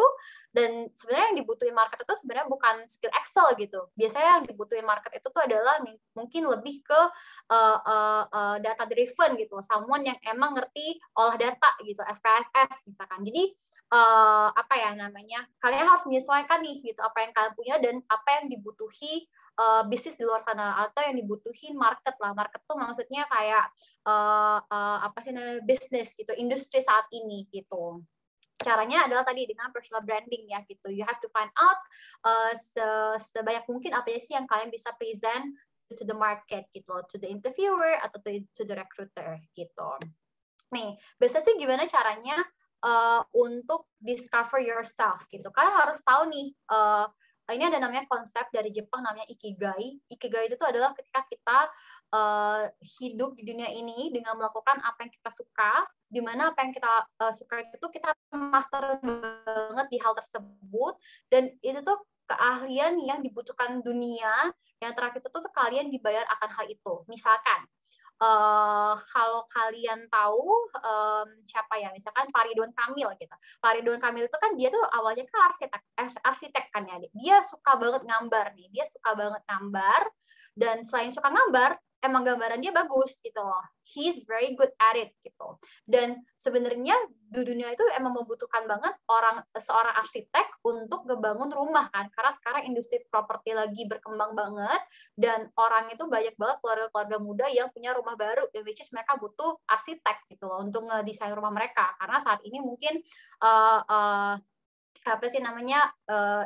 [SPEAKER 4] dan sebenarnya yang dibutuhin market itu sebenarnya bukan skill Excel gitu. Biasanya yang dibutuhin market itu tuh adalah mungkin lebih ke data driven gitu, someone yang emang ngerti olah data gitu, SPSS misalkan. Jadi apa ya namanya, kalian harus menyesuaikan nih gitu apa yang kalian punya dan apa yang dibutuhi bisnis di luar sana atau yang dibutuhin market lah. Market tuh maksudnya kayak apa sih namanya, bisnis gitu, industri saat ini gitu. Caranya adalah tadi dengan personal branding ya gitu. You have to find out sebanyak mungkin apa sih yang kalian bisa present to the market gitu, to the interviewer atau to the recruiter gitu. Nih, biasanya sih gimana caranya untuk discover yourself gitu. Kalian harus tahu nih, ini ada namanya konsep dari Jepang namanya ikigai. Ikigai itu adalah ketika kita hidup di dunia ini dengan melakukan apa yang kita suka, di mana apa yang kita suka itu kita master banget di hal tersebut, dan itu tuh keahlian yang dibutuhkan dunia. Yang terakhir itu tuh kalian dibayar akan hal itu. Misalkan kalau kalian tahu siapa ya, misalkan Pak Ridwan Kamil gitu. Pak Ridwan Kamil itu kan dia tuh awalnya kan arsitek kan ya. Dia suka banget gambar nih. Dia suka banget gambar, dan selain suka gambar, emang gambaran dia bagus gitu loh. He's very good at it gitu. Dan sebenarnya di dunia itu emang membutuhkan banget seorang arsitek untuk ngebangun rumah kan. Karena sekarang industri properti lagi berkembang banget, dan orang itu banyak banget keluarga-keluarga muda yang punya rumah baru, which is mereka butuh arsitek gitu loh untuk ngedesain rumah mereka. Karena saat ini mungkin apa sih namanya,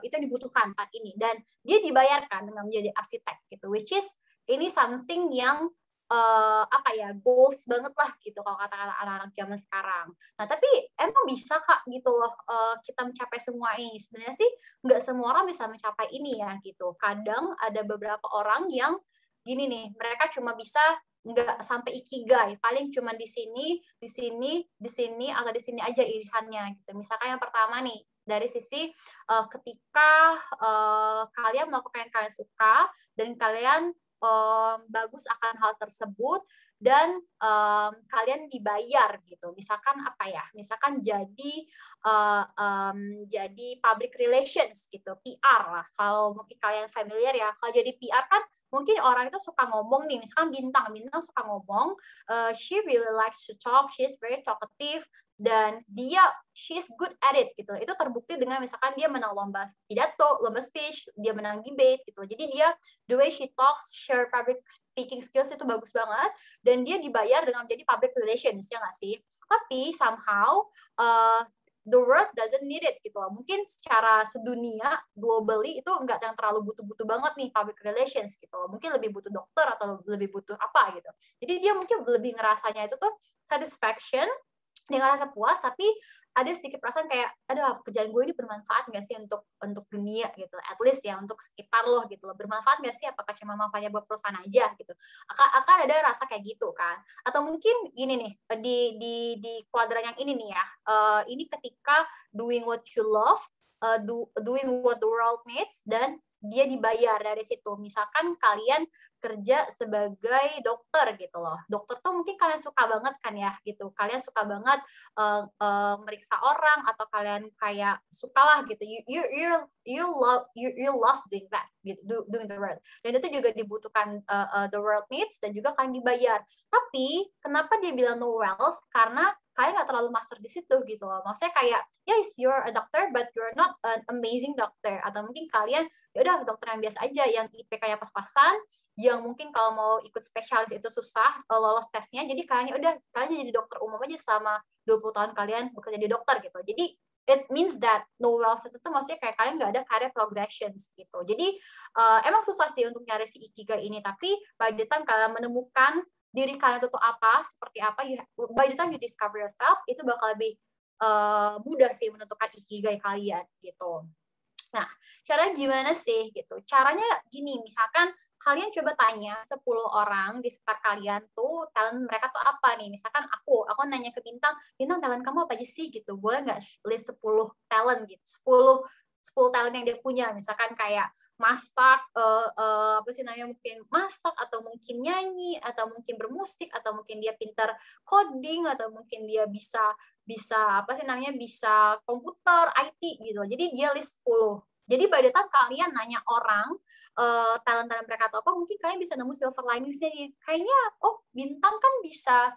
[SPEAKER 4] itu dibutuhkan saat ini, dan dia dibayarkan dengan menjadi arsitek gitu, which is ini something yang apa ya, goals banget lah gitu kalau kata-kata anak-anak zaman sekarang. Nah tapi emang bisa Kak gitu loh kita mencapai semua ini? Sebenarnya sih nggak semua orang bisa mencapai ini ya gitu. Kadang ada beberapa orang yang gini nih, mereka cuma bisa nggak sampai ikigai, paling cuma di sini, di sini, di sini, atau di sini aja irisannya gitu. Misalkan yang pertama nih, dari sisi ketika kalian melakukan yang kalian suka dan kalian bagus akan hal tersebut, dan kalian dibayar gitu. Misalkan apa ya? Misalkan jadi public relations gitu, PR lah. Kalau mungkin kalian familiar ya, kalau jadi PR kan mungkin orang itu suka ngomong nih, misalkan Bintang suka ngomong, she really likes to talk, she's very talkative, dan she's good at it gitu. Itu terbukti dengan misalkan dia menang lomba pidato, lomba speech, dia menang debate gitu. Jadi dia the way she talks, share public speaking skills itu bagus banget, dan dia dibayar dengan menjadi public relations, ya nggak sih? Tapi somehow the world doesn't need it gitu loh. Mungkin secara sedunia globally itu nggak yang terlalu butuh-butuh banget nih public relations gitu loh. Mungkin lebih butuh dokter atau lebih butuh apa gitu. Jadi dia mungkin lebih ngerasanya itu tuh satisfaction, dia ngerasa puas, tapi ada sedikit perasaan kayak, aduh pekerjaan gue ini bermanfaat nggak sih untuk dunia gitu, at least ya untuk sekitar lo gitu loh, bermanfaat nggak sih, apakah cuma manfaatnya buat perusahaan aja gitu, akan ada rasa kayak gitu kan. Atau mungkin gini nih, di kuadran yang ini nih ya, ini ketika doing what you love, doing what the world needs, dan dia dibayar dari situ. Misalkan kalian kerja sebagai dokter gitu loh. Dokter tuh mungkin kalian suka banget kan ya gitu. Kalian suka banget meriksa orang, atau kalian kayak sukalah gitu. You love doing that gitu, doing the work. Dan itu juga dibutuhkan the world needs, dan juga kalian dibayar. Tapi kenapa dia bilang no wealth? Karena kalian nggak terlalu master di situ gitu loh. Maksudnya kayak, yes, you're a doctor, but you're not an amazing doctor. Atau mungkin kalian, ya udah dokter yang biasa aja, yang IPK-nya pas-pasan, yang mungkin kalau mau ikut spesialis itu susah lolos tesnya. Jadi kalian udah, kalian jadi dokter umum aja selama 20 tahun kalian bekerja di dokter gitu. Jadi it means that no wealth itu tuh maksudnya kayak kalian nggak ada career progressions gitu. Jadi emang susah sih untuk nyari si ikigai ini, tapi by the time kalian menemukan diri kalian itu tuh apa, seperti apa, by the time you discover yourself, itu bakal lebih mudah sih menentukan ikigai kalian gitu. Nah, caranya gimana sih gitu? Caranya gini, misalkan kalian coba tanya 10 orang di sekitar kalian tuh talent mereka tuh apa nih? Misalkan aku nanya ke Bintang, Bintang talent kamu apa aja sih gitu? Boleh nggak list 10 talent gitu? 10 talent yang dia punya, misalkan kayak masak, apa sih namanya, mungkin masak, atau mungkin nyanyi, atau mungkin bermusik, atau mungkin dia pintar coding, atau mungkin dia bisa apa sih namanya, bisa komputer, IT gitu. Jadi dia list 10. Jadi by the time kalian nanya orang talent-talent mereka atau apa, mungkin kalian bisa nemu silver lining-nya nih. Kayaknya, oh Bintang kan bisa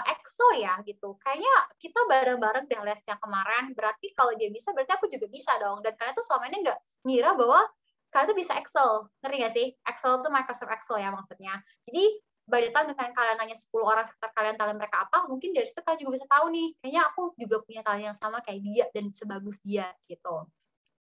[SPEAKER 4] Excel ya gitu. Kayaknya kita bareng-bareng deh les yang kemarin. Berarti kalau dia bisa, berarti aku juga bisa dong. Dan kalian tuh selama ini nggak ngira bahwa kalian tuh bisa Excel. Ngerti nggak sih? Excel tuh Microsoft Excel ya maksudnya. Jadi by the time dengan kalian nanya 10 orang sekitar kalian talent mereka apa, mungkin dari situ kalian juga bisa tahu nih, kayaknya aku juga punya talent yang sama kayak dia dan sebagus dia gitu.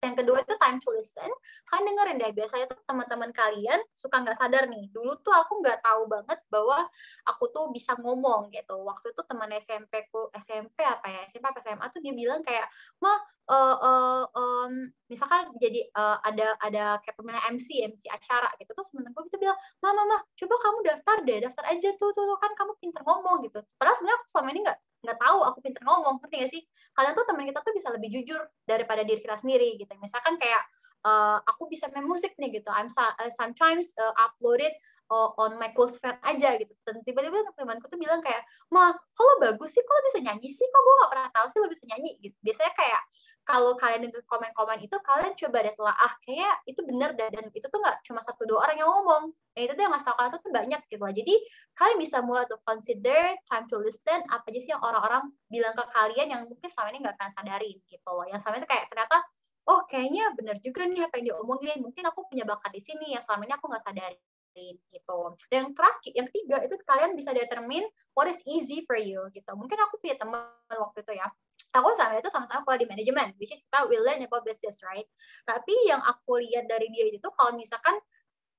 [SPEAKER 4] Yang kedua itu time to listen. Kalian dengerin deh, biasanya tuh teman-teman kalian suka nggak sadar nih. Dulu tuh aku nggak tahu banget bahwa aku tuh bisa ngomong gitu. Waktu itu teman SMP apa SMA tuh dia bilang kayak, mah misalkan jadi ada kayak pemilihan MC acara gitu. Terus temen-temen itu bilang, mama, coba kamu daftar aja tuh kan kamu pinter ngomong gitu. Padahal sebenarnya aku selama ini nggak tahu aku pinter ngomong, ngerti nggak sih? Kalian tuh teman kita tuh bisa lebih jujur daripada diri kita sendiri gitu. Misalkan kayak aku bisa main musik nih gitu, sometimes upload it on my close friend aja gitu. Dan tiba-tiba temanku tuh bilang kayak, "Ma, kalau bagus sih, kalau bisa nyanyi sih, kok gue gak pernah tahu sih lo bisa nyanyi." Gitu. Biasanya kayak kalau kalian dengar komen-komen itu, kalian coba deh telaah, kayak itu bener dan itu tuh nggak cuma 1-2 orang yang ngomong. Yang itu tuh yang ngasih tau kalian tuh banyak gitu lah. Jadi kalian bisa mulai tuh consider time to listen, apa aja sih yang orang-orang bilang ke kalian yang mungkin selama ini nggak kalian sadarin gitu loh. Yang selama itu kayak ternyata, oh kayaknya bener juga nih apa yang diomongin, mungkin aku punya bakat di sini yang selama ini aku nggak sadarin gitu. Dan yang terakhir, yang ketiga itu kalian bisa determine what is easy for you gitu. Mungkin aku punya teman waktu itu ya, aku sama dia itu sama-sama kuliah di manajemen, which is kita will learn about business, right? Tapi yang aku lihat dari dia itu kalau misalkan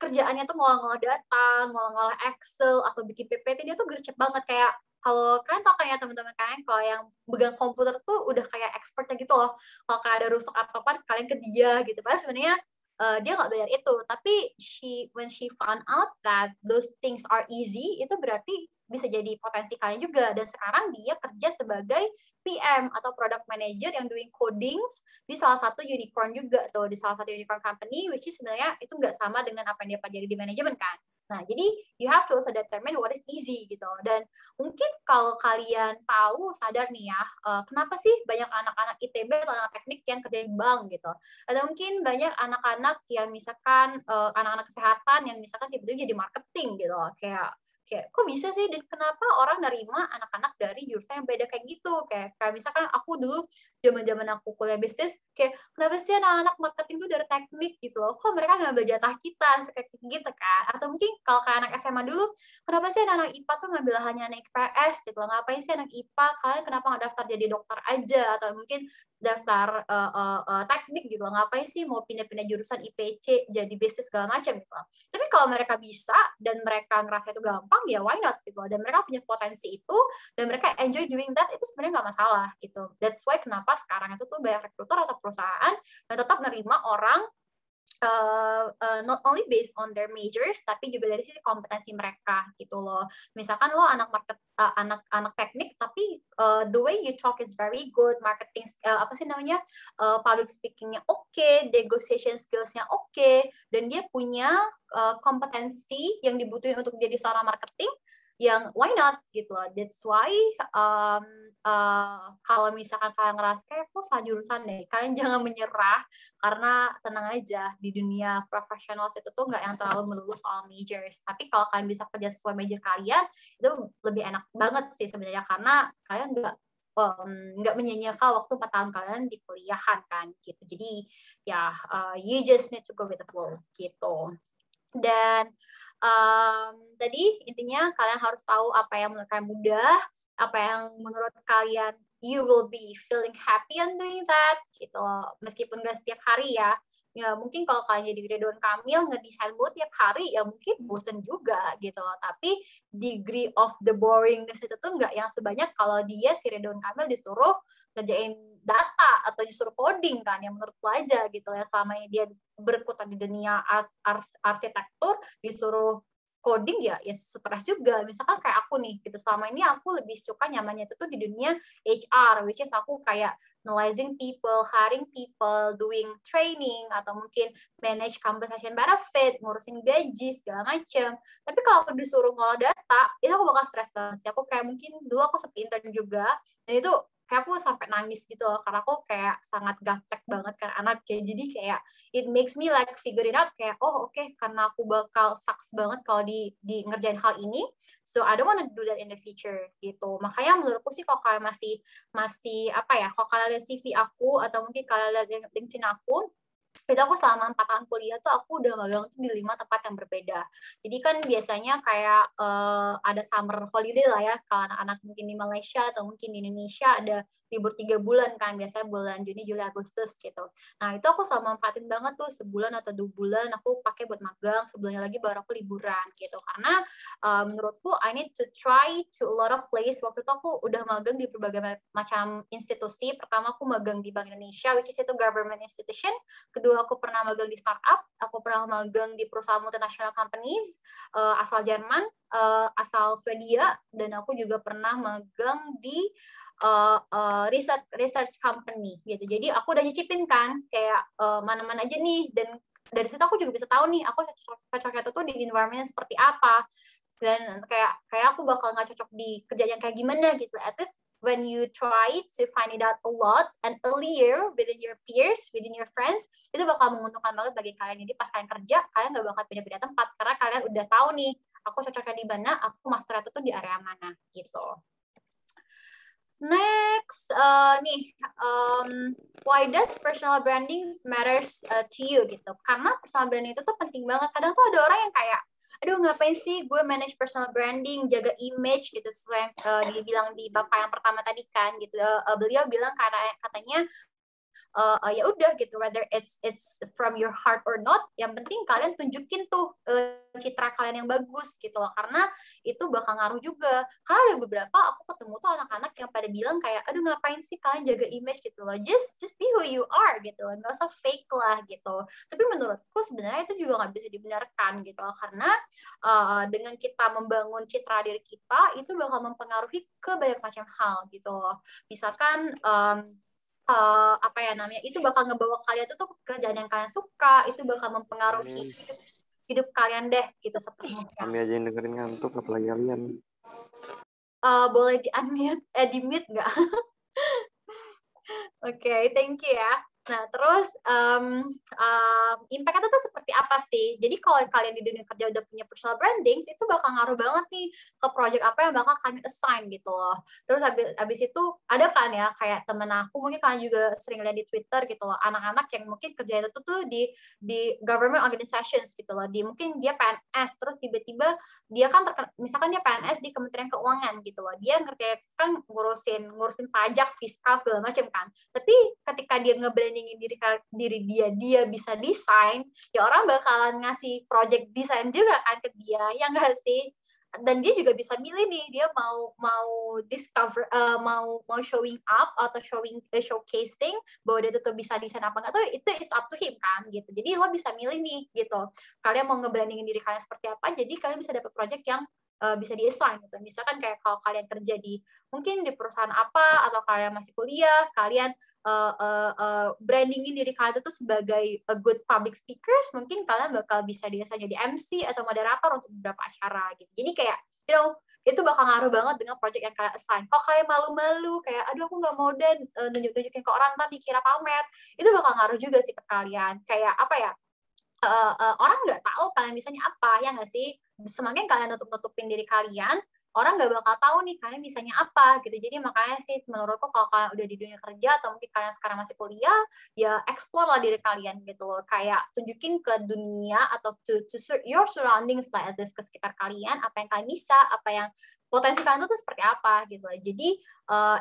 [SPEAKER 4] kerjaannya tuh ngolah-ngolah data, ngolah-ngolah Excel, atau bikin PPT, dia tuh gercep banget. Kayak kalau kalian tau kayak teman-teman kalian kalau yang pegang komputer tuh udah kayak expertnya gitu loh. Kalau kayak ada rusak apa-apa, kalian ke dia gitu. Padahal sebenarnya dia nggak belajar itu. Tapi when she found out that those things are easy, itu berarti bisa jadi potensi kalian juga. Dan sekarang dia kerja sebagai PM atau product manager yang doing codings di salah satu unicorn juga tuh, di salah satu unicorn company, which is sebenarnya itu nggak sama dengan apa yang dia pelajari di manajemen kan. Nah, jadi you have to also determine what is easy gitu. Dan mungkin kalau kalian tahu, sadar nih ya, kenapa sih banyak anak-anak ITB atau anak teknik yang kerja di bank gitu. Atau mungkin banyak anak-anak yang misalkan, anak-anak kesehatan yang misalkan tiba-tiba jadi marketing gitu. Kayak kok bisa sih, dan kenapa orang nerima anak-anak dari jurusan yang beda kayak gitu. Kayak misalkan aku dulu zaman-zaman aku kuliah bisnis, kayak kenapa sih anak-anak marketing tuh dari teknik gitu loh, kok mereka ngambil jatah kita kayak gitu kan. Atau mungkin kalau kayak anak SMA dulu, kenapa sih anak IPA tuh ngambil hanya anak IPS gitu loh, ngapain sih anak IPA, kalian kenapa nggak daftar jadi dokter aja, atau mungkin daftar teknik gitu loh, ngapain sih mau pindah-pindah jurusan IPC jadi bisnis segala macam gitu loh. Tapi kalau mereka bisa dan mereka ngerasa itu gampang, ya why not gitu loh. Dan mereka punya potensi itu dan mereka enjoy doing that, itu sebenarnya nggak masalah gitu. That's why kenapa sekarang itu tuh banyak rekruter atau perusahaan yang tetap nerima orang not only based on their majors, tapi juga dari sisi kompetensi mereka gitu loh. Misalkan lo anak teknik, tapi the way you talk is very good, marketing apa sih namanya, public speakingnya oke, negotiation skillsnya oke, dan dia punya kompetensi yang dibutuhin untuk jadi seorang marketing, yang why not gitu loh. That's why kalau misalkan kalian ngerasa kayak kok salah jurusan deh, kalian jangan menyerah, karena tenang aja, di dunia profesional itu tuh nggak yang terlalu melulu soal majors. Tapi kalau kalian bisa kerja sesuai major kalian, itu lebih enak banget sih sebenarnya, karena kalian nggak menyia-nyiakan waktu 4 tahun kalian di kuliahan kan gitu. Jadi ya you just need to go with the flow gitu. Dan tadi intinya kalian harus tahu apa yang menurut kalian mudah, apa yang menurut kalian you will be feeling happy on doing that gitu. Meskipun gak setiap hari ya. Ya mungkin kalau kalian jadi Ridwan Kamil ngedesain mood tiap hari, ya mungkin bosen juga gitu. Tapi degree of the boringness itu tuh nggak yang sebanyak kalau dia si Ridwan Kamil disuruh ngerjain data atau disuruh coding kan, yang menurutku aja gitu ya, selama ini dia berkutat di dunia arsitektur disuruh coding ya stres juga. Misalkan kayak aku nih gitu, selama ini aku lebih suka nyamannya itu tuh di dunia HR, which is aku kayak analyzing people, hiring people, doing training, atau mungkin manage compensation benefit, ngurusin gaji segala macam. Tapi kalau aku disuruh ngolah data, itu aku bakal stres banget sih. Aku kayak mungkin dulu aku sempat intern juga, dan itu kayak aku sampai nangis gitu loh, karena aku kayak sangat gaptek banget kan anaknya. Jadi kayak it makes me like figure it out kayak karena aku bakal sucks banget kalau di ngerjain hal ini, so I don't want to do that in the future gitu. Makanya menurutku sih kalau kalian masih apa ya, kalau kalian lihat CV aku atau mungkin kalian lihat LinkedIn aku, itu aku selama 4 tahun kuliah tuh aku udah magang tuh di 5 tempat yang berbeda. Jadi kan biasanya kayak ada summer holiday lah ya, kalau anak-anak mungkin di Malaysia atau mungkin di Indonesia ada libur 3 bulan kan, biasanya bulan Juni, Juli, Agustus gitu. Nah itu aku selama manfaatin banget tuh, sebulan atau 2 bulan aku pakai buat magang, sebulannya lagi baru aku liburan gitu. Karena menurutku I need to try to a lot of place. Waktu itu aku udah magang di berbagai macam institusi. Pertama aku magang di Bank Indonesia, which is itu government institution. Kedua, aku pernah magang di startup, aku pernah magang di perusahaan multinational companies, asal Jerman, asal Swedia, dan aku juga pernah magang di research company gitu. Jadi aku udah nyicipin kan kayak mana-mana aja nih, dan dari situ aku juga bisa tahu nih aku cocoknya tuh di environment seperti apa, dan kayak aku bakal nggak cocok di kerjaan yang kayak gimana gitu. At least when you try to find it out a lot and earlier within your peers, within your friends, itu bakal menguntungkan banget bagi kalian. Jadi pas kalian kerja, kalian nggak bakal pindah-pindah tempat karena kalian udah tahu nih, aku cocoknya di mana, aku master itu tuh di area mana gitu. Next, why does personal branding matters to you gitu? Karena personal branding itu tuh penting banget. Kadang tuh ada orang yang kayak, aduh ngapain sih gue manage personal branding, jaga image gitu, sesuai yang dibilang di bapak yang pertama tadi kan gitu. Beliau bilang katanya ya udah gitu, whether it's from your heart or not, yang penting kalian tunjukin tuh citra kalian yang bagus gitu loh, karena itu bakal ngaruh juga. Karena ada beberapa aku ketemu tuh anak-anak yang pada bilang kayak, aduh ngapain sih kalian jaga image gitu loh, just be who you are gitu loh, nggak usah fake lah gitu. Tapi menurutku sebenarnya itu juga nggak bisa dibenarkan gitu loh, karena dengan kita membangun citra diri kita itu bakal mempengaruhi ke banyak macam hal gitu loh. Misalkan itu bakal ngebawa kalian tuh ke kerjaan yang kalian suka, itu bakal mempengaruhi hidup kalian deh gitu seperti
[SPEAKER 6] kami aja yang dengerin ngantuk, apalagi kalian.
[SPEAKER 4] Boleh di mute nggak? Oke, thank you ya. Nah, terus impact itu tuh seperti apa sih? Jadi kalau kalian di dunia kerja udah punya personal branding, itu bakal ngaruh banget nih ke project apa yang bakal kalian assign gitu loh. Terus habis itu ada kan ya kayak temen aku, mungkin kalian juga sering lihat di Twitter gitu loh, anak-anak yang mungkin kerja itu tuh di government organizations gitu loh. Mungkin dia PNS, terus tiba-tiba dia kan misalkan dia PNS di Kementerian Keuangan gitu loh. Dia kan ngurusin pajak, fiskal segala macam kan. Tapi ketika dia nge-brandingin diri dia bisa desain, ya orang bakalan ngasih project desain juga kan ke dia, ya nggak sih? Dan dia juga bisa milih nih, dia mau discover, mau showing up atau showcasing bahwa dia tuh bisa desain apa nggak tuh, itu it's up to him kan gitu. Jadi lo bisa milih nih gitu, kalian mau nge-brandingin diri kalian seperti apa, jadi kalian bisa dapat project yang bisa di-assign gitu. Misalkan kayak kalau kalian kerja mungkin di perusahaan apa, atau kalian masih kuliah, kalian brandingin diri kalian itu sebagai a good public speakers, mungkin kalian bakal bisa jadi MC atau moderator untuk beberapa acara gitu. Jadi kayak itu bakal ngaruh banget dengan project yang kalian assign. Kalau kalian malu-malu kayak aduh aku nggak mau dan nunjukin ke orang ntar dikira pamer, itu bakal ngaruh juga sih ke kalian. Kayak apa ya, orang nggak tahu kalian bisanya apa, ya nggak sih? Semakin kalian nutupin diri kalian, orang nggak bakal tahu nih kalian bisanya apa gitu. Jadi makanya sih menurutku kalau kalian udah di dunia kerja atau mungkin kalian sekarang masih kuliah, ya explore lah diri kalian gitu loh. Kayak tunjukin ke dunia atau to your surroundings lah, at least ke sekitar kalian, apa yang kalian bisa, apa yang potensi kalian tuh seperti apa gitu. Jadi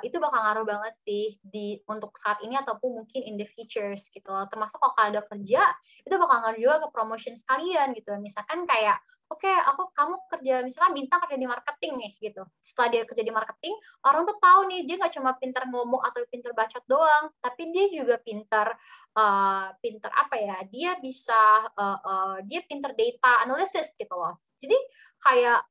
[SPEAKER 4] itu bakal ngaruh banget sih untuk saat ini ataupun mungkin in the futures gitu. Termasuk kalau kalian udah kerja, itu bakal ngaruh juga ke promotion sekalian gitu. Misalkan kayak oke, kamu kerja misalnya Bintang kerja di marketing nih gitu. Setelah dia kerja di marketing, orang tuh tahu nih dia nggak cuma pintar ngomong atau pintar bacot doang, tapi dia juga pintar apa ya? Dia bisa dia pintar data analysis gitu loh. Jadi kayak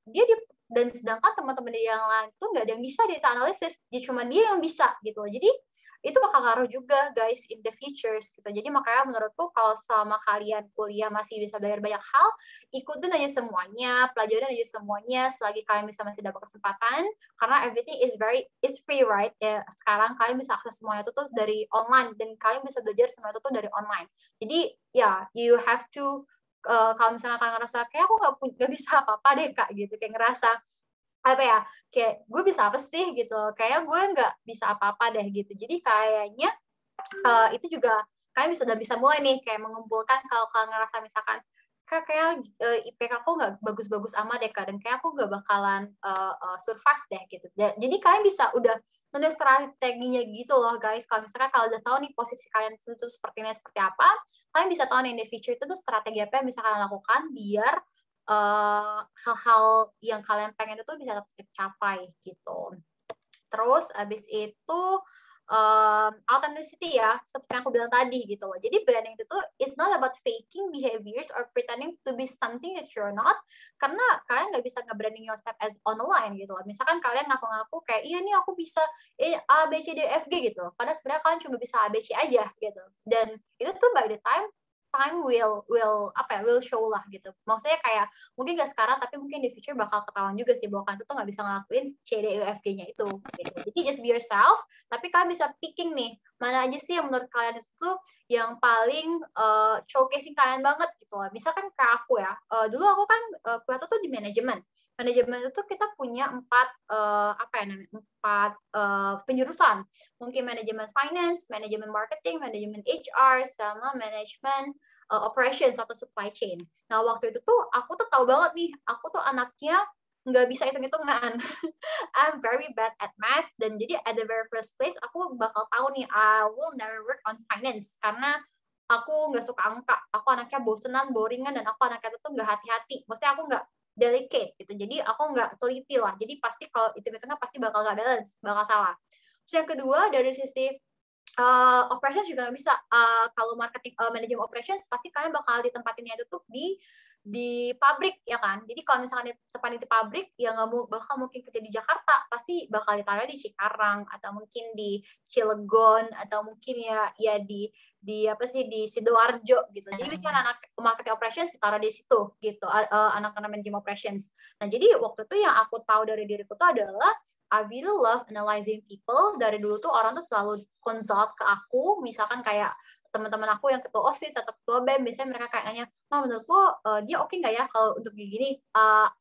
[SPEAKER 4] dan sedangkan teman-teman dia yang lain tuh nggak ada yang bisa data analysis, cuma dia yang bisa gitu loh. Jadi itu bakal ngaruh juga guys in the futures gitu. Jadi makanya menurutku kalau selama kalian kuliah masih bisa belajar banyak hal, ikutin aja semuanya, pelajarin aja semuanya selagi kalian masih dapat kesempatan, karena everything is free, right? Ya, sekarang kalian bisa akses semuanya itu tuh dari online dan kalian bisa belajar semua itu tuh dari online. Jadi ya you have to kalau misalnya kalian ngerasa kayak aku nggak bisa apa-apa deh kak gitu, kayak ngerasa apa ya, kayak gue bisa apa sih gitu, kayak gue nggak bisa apa-apa deh gitu. Jadi kayaknya itu juga kalian udah bisa mulai nih kayak mengumpulkan kalau kalian ngerasa misalkan kayak IPK aku nggak bagus-bagus amat deh kak, dan kayak aku nggak bakalan survive deh gitu. Jadi kalian bisa udah nulis strateginya gitu loh guys. Kalau misalkan kalau udah tahu nih posisi kalian itu seperti ini seperti apa, kalian bisa tahu nih in the future itu tuh strategi apa yang bisa kalian lakukan biar hal-hal yang kalian pengen itu bisa tercapai gitu. Terus abis itu authenticity ya, seperti yang aku bilang tadi gitu loh. Jadi branding itu tuh it's not about faking behaviors or pretending to be something that you're not, karena kalian nggak bisa nge-branding yourself as online gitu loh. Misalkan kalian ngaku-ngaku kayak iya nih aku bisa A, B, C, D, F, G gitu, padahal sebenarnya kalian cuma bisa A, B, C aja gitu. Dan itu tuh by the time will show lah gitu. Maksudnya kayak mungkin gak sekarang tapi mungkin di future bakal ketahuan juga sih bahwa kalian tuh nggak bisa ngelakuin C, D, E, F, G-nya itu gitu. Jadi just be yourself, tapi kalian bisa picking nih mana aja sih yang menurut kalian itu yang paling showcasing kalian banget gitu loh. Misalkan kayak aku ya, dulu aku kan kuliah tuh di manajemen itu kita punya 4 penjurusan. Mungkin manajemen finance, manajemen marketing, manajemen HR, sama manajemen operations atau supply chain. Nah, waktu itu tuh aku tuh tahu banget nih, aku tuh anaknya nggak bisa hitung-hitungan. I'm very bad at math, dan jadi at the very first place aku bakal tahu nih I will never work on finance karena aku nggak suka angka. Aku anaknya bosenan, boringan, dan aku anaknya tuh nggak hati-hati. Maksudnya aku nggak delicate gitu. Jadi aku nggak teliti lah. Jadi pasti kalau hitung-hitungan pasti bakal nggak balance, bakal salah. Terus yang kedua dari sisi operations juga nggak bisa. Kalau marketing manajemen operations pasti kalian bakal ditempatinnya itu tuh di pabrik ya kan. Jadi kalau misalkan ditempatin di pabrik ya nggak bakal mungkin kerja di Jakarta, pasti bakal ditaruh di Cikarang atau mungkin di Cilegon atau mungkin ya di Sidoarjo gitu. Jadi biasanya anak marketing operations ditaruh di situ gitu, anak-anak manajemen operations. Nah jadi waktu itu yang aku tahu dari diriku tuh adalah I really love analyzing people. Dari dulu tuh orang tuh selalu consult ke aku, misalkan kayak teman-teman aku yang ketua OSIS atau ketua BEM, biasanya mereka kayak nanya, menurut lo dia oke nggak ya kalau untuk gini?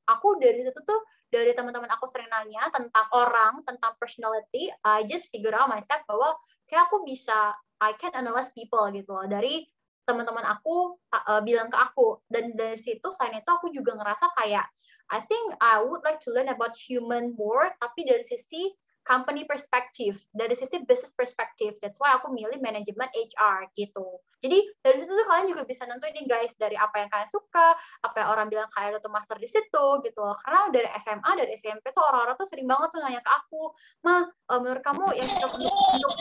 [SPEAKER 4] Aku dari situ tuh, dari teman-teman aku sering nanya tentang orang, tentang personality, I just figure out myself bahwa kayak aku bisa, I can analyze people gitu loh, dari teman-teman aku bilang ke aku. Dan dari situ, selain itu aku juga ngerasa kayak, I think I would like to learn about human more, tapi dari sisi company perspective, dari sisi business perspective. That's why aku milih manajemen HR gitu. Jadi dari situ tuh kalian juga bisa nentuin nih guys, dari apa yang kalian suka, apa yang orang bilang kalian tuh master di situ gitu loh. Karena dari SMA, dari SMP tuh orang-orang tuh sering banget tuh nanya ke aku, Ma, menurut kamu yang cocok untuk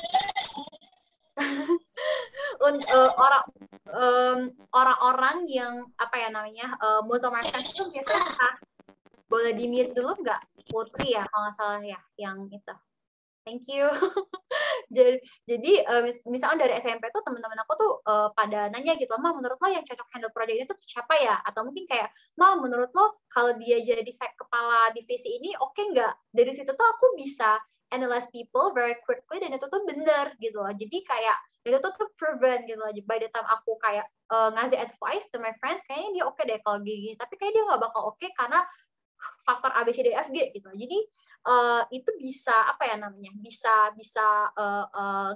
[SPEAKER 4] orang-orang yang apa ya namanya, most of my friends itu biasanya suka, boleh di-mute dulu nggak? Putri ya, kalau nggak salah ya, yang itu. Thank you. Jadi misalnya dari SMP tuh teman-teman aku tuh pada nanya gitu, Ma, menurut lo yang cocok handle project itu siapa ya? Atau mungkin kayak, Ma, menurut lo kalau dia jadi kepala divisi ini oke nggak? Dari situ tuh aku bisa analyze people very quickly, dan itu tuh bener gitu loh. Jadi kayak itu tuh proven gitu loh. By the time aku kayak ngasih advice to my friends, kayaknya dia oke deh kalau gini. Tapi kayak dia nggak bakal oke karena faktor A, B, C, D, F, G gitu. Jadi itu bisa apa ya namanya, bisa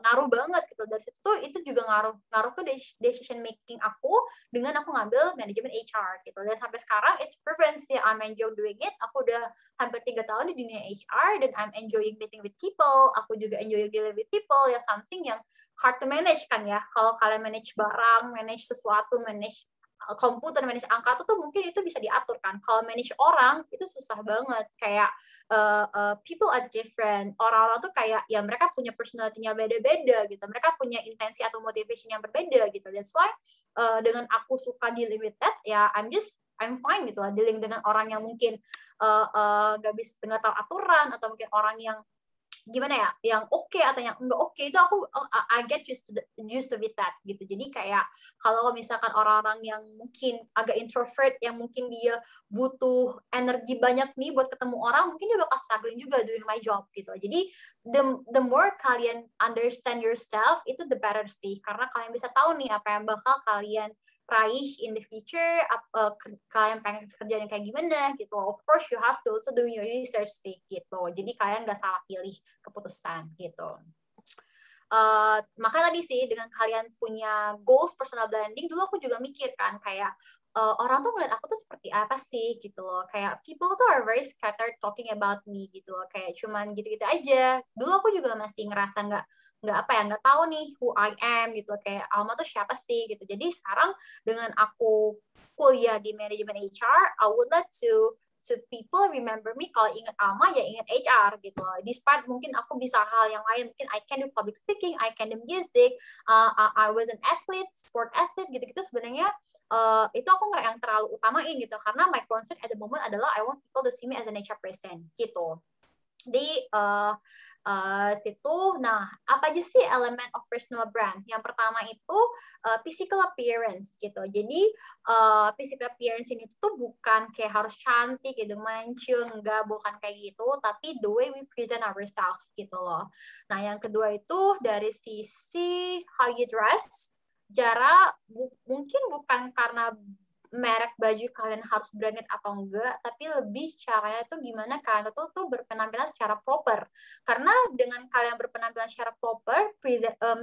[SPEAKER 4] ngaruh banget gitu. Dari situ tuh itu juga ngaruh ke decision making aku dengan aku ngambil manajemen HR gitu. Dan sampai sekarang it's proven sih I'm enjoy doing it. Aku udah hampir 3 tahun di dunia HR dan I'm enjoying meeting with people. Aku juga enjoy dealing with people, ya something yang hard to manage kan ya. Kalau kalian manage barang, manage sesuatu, manage komputer, manage angka tuh mungkin itu bisa diatur kan. Kalau manage orang itu susah banget. Kayak people are different. Orang-orang tuh kayak ya mereka punya personality-nya beda-beda gitu. Mereka punya intensi atau motivation yang berbeda gitu. That's why dengan aku suka dealing with that, ya I'm fine gitu lah dealing dengan orang yang mungkin nggak tahu aturan, atau mungkin orang yang gimana ya, yang oke atau yang enggak oke, itu aku I get used to with that gitu. Jadi kayak kalau misalkan orang-orang yang mungkin agak introvert, yang mungkin dia butuh energi banyak nih buat ketemu orang, mungkin dia bakal struggling juga doing my job gitu. Jadi the more kalian understand yourself, itu the better sih, karena kalian bisa tahu nih apa yang bakal kalian raih in the future, kalian pengen kerjaan kayak gimana gitu. Of course you have to also do your research sih gitu. Jadi kalian nggak salah pilih keputusan gitu. Makanya tadi sih dengan kalian punya goals personal branding, dulu aku juga mikir kan kayak orang tuh ngeliat aku tuh seperti apa sih gitu loh. Kayak people tuh are very scattered talking about me gitu loh. Kayak cuman gitu-gitu aja. Dulu aku juga masih ngerasa nggak tahu nih who I am gitu, kayak Alma tuh siapa sih gitu. Jadi sekarang dengan aku kuliah di manajemen HR, I would like to people remember me, kalau ingat Alma ya ingat HR gitu. Despite mungkin aku bisa hal yang lain, mungkin I can do public speaking, I can do music, I was an athlete, sport athlete gitu-gitu. Sebenarnya itu aku nggak yang terlalu utamain gitu, karena my concern at the moment adalah I want people to see me as an HR person gitu. Di situ, nah apa aja sih elemen of personal brand? Yang pertama itu physical appearance gitu. Jadi physical appearance ini tuh bukan kayak harus cantik gitu, mancung, enggak, bukan kayak gitu, tapi the way we present ourselves gitu loh. Nah yang kedua itu dari sisi how you dress, mungkin bukan karena merek baju kalian harus branded atau enggak, tapi lebih caranya tuh gimana kalian tuh berpenampilan secara proper. Karena dengan kalian berpenampilan secara proper,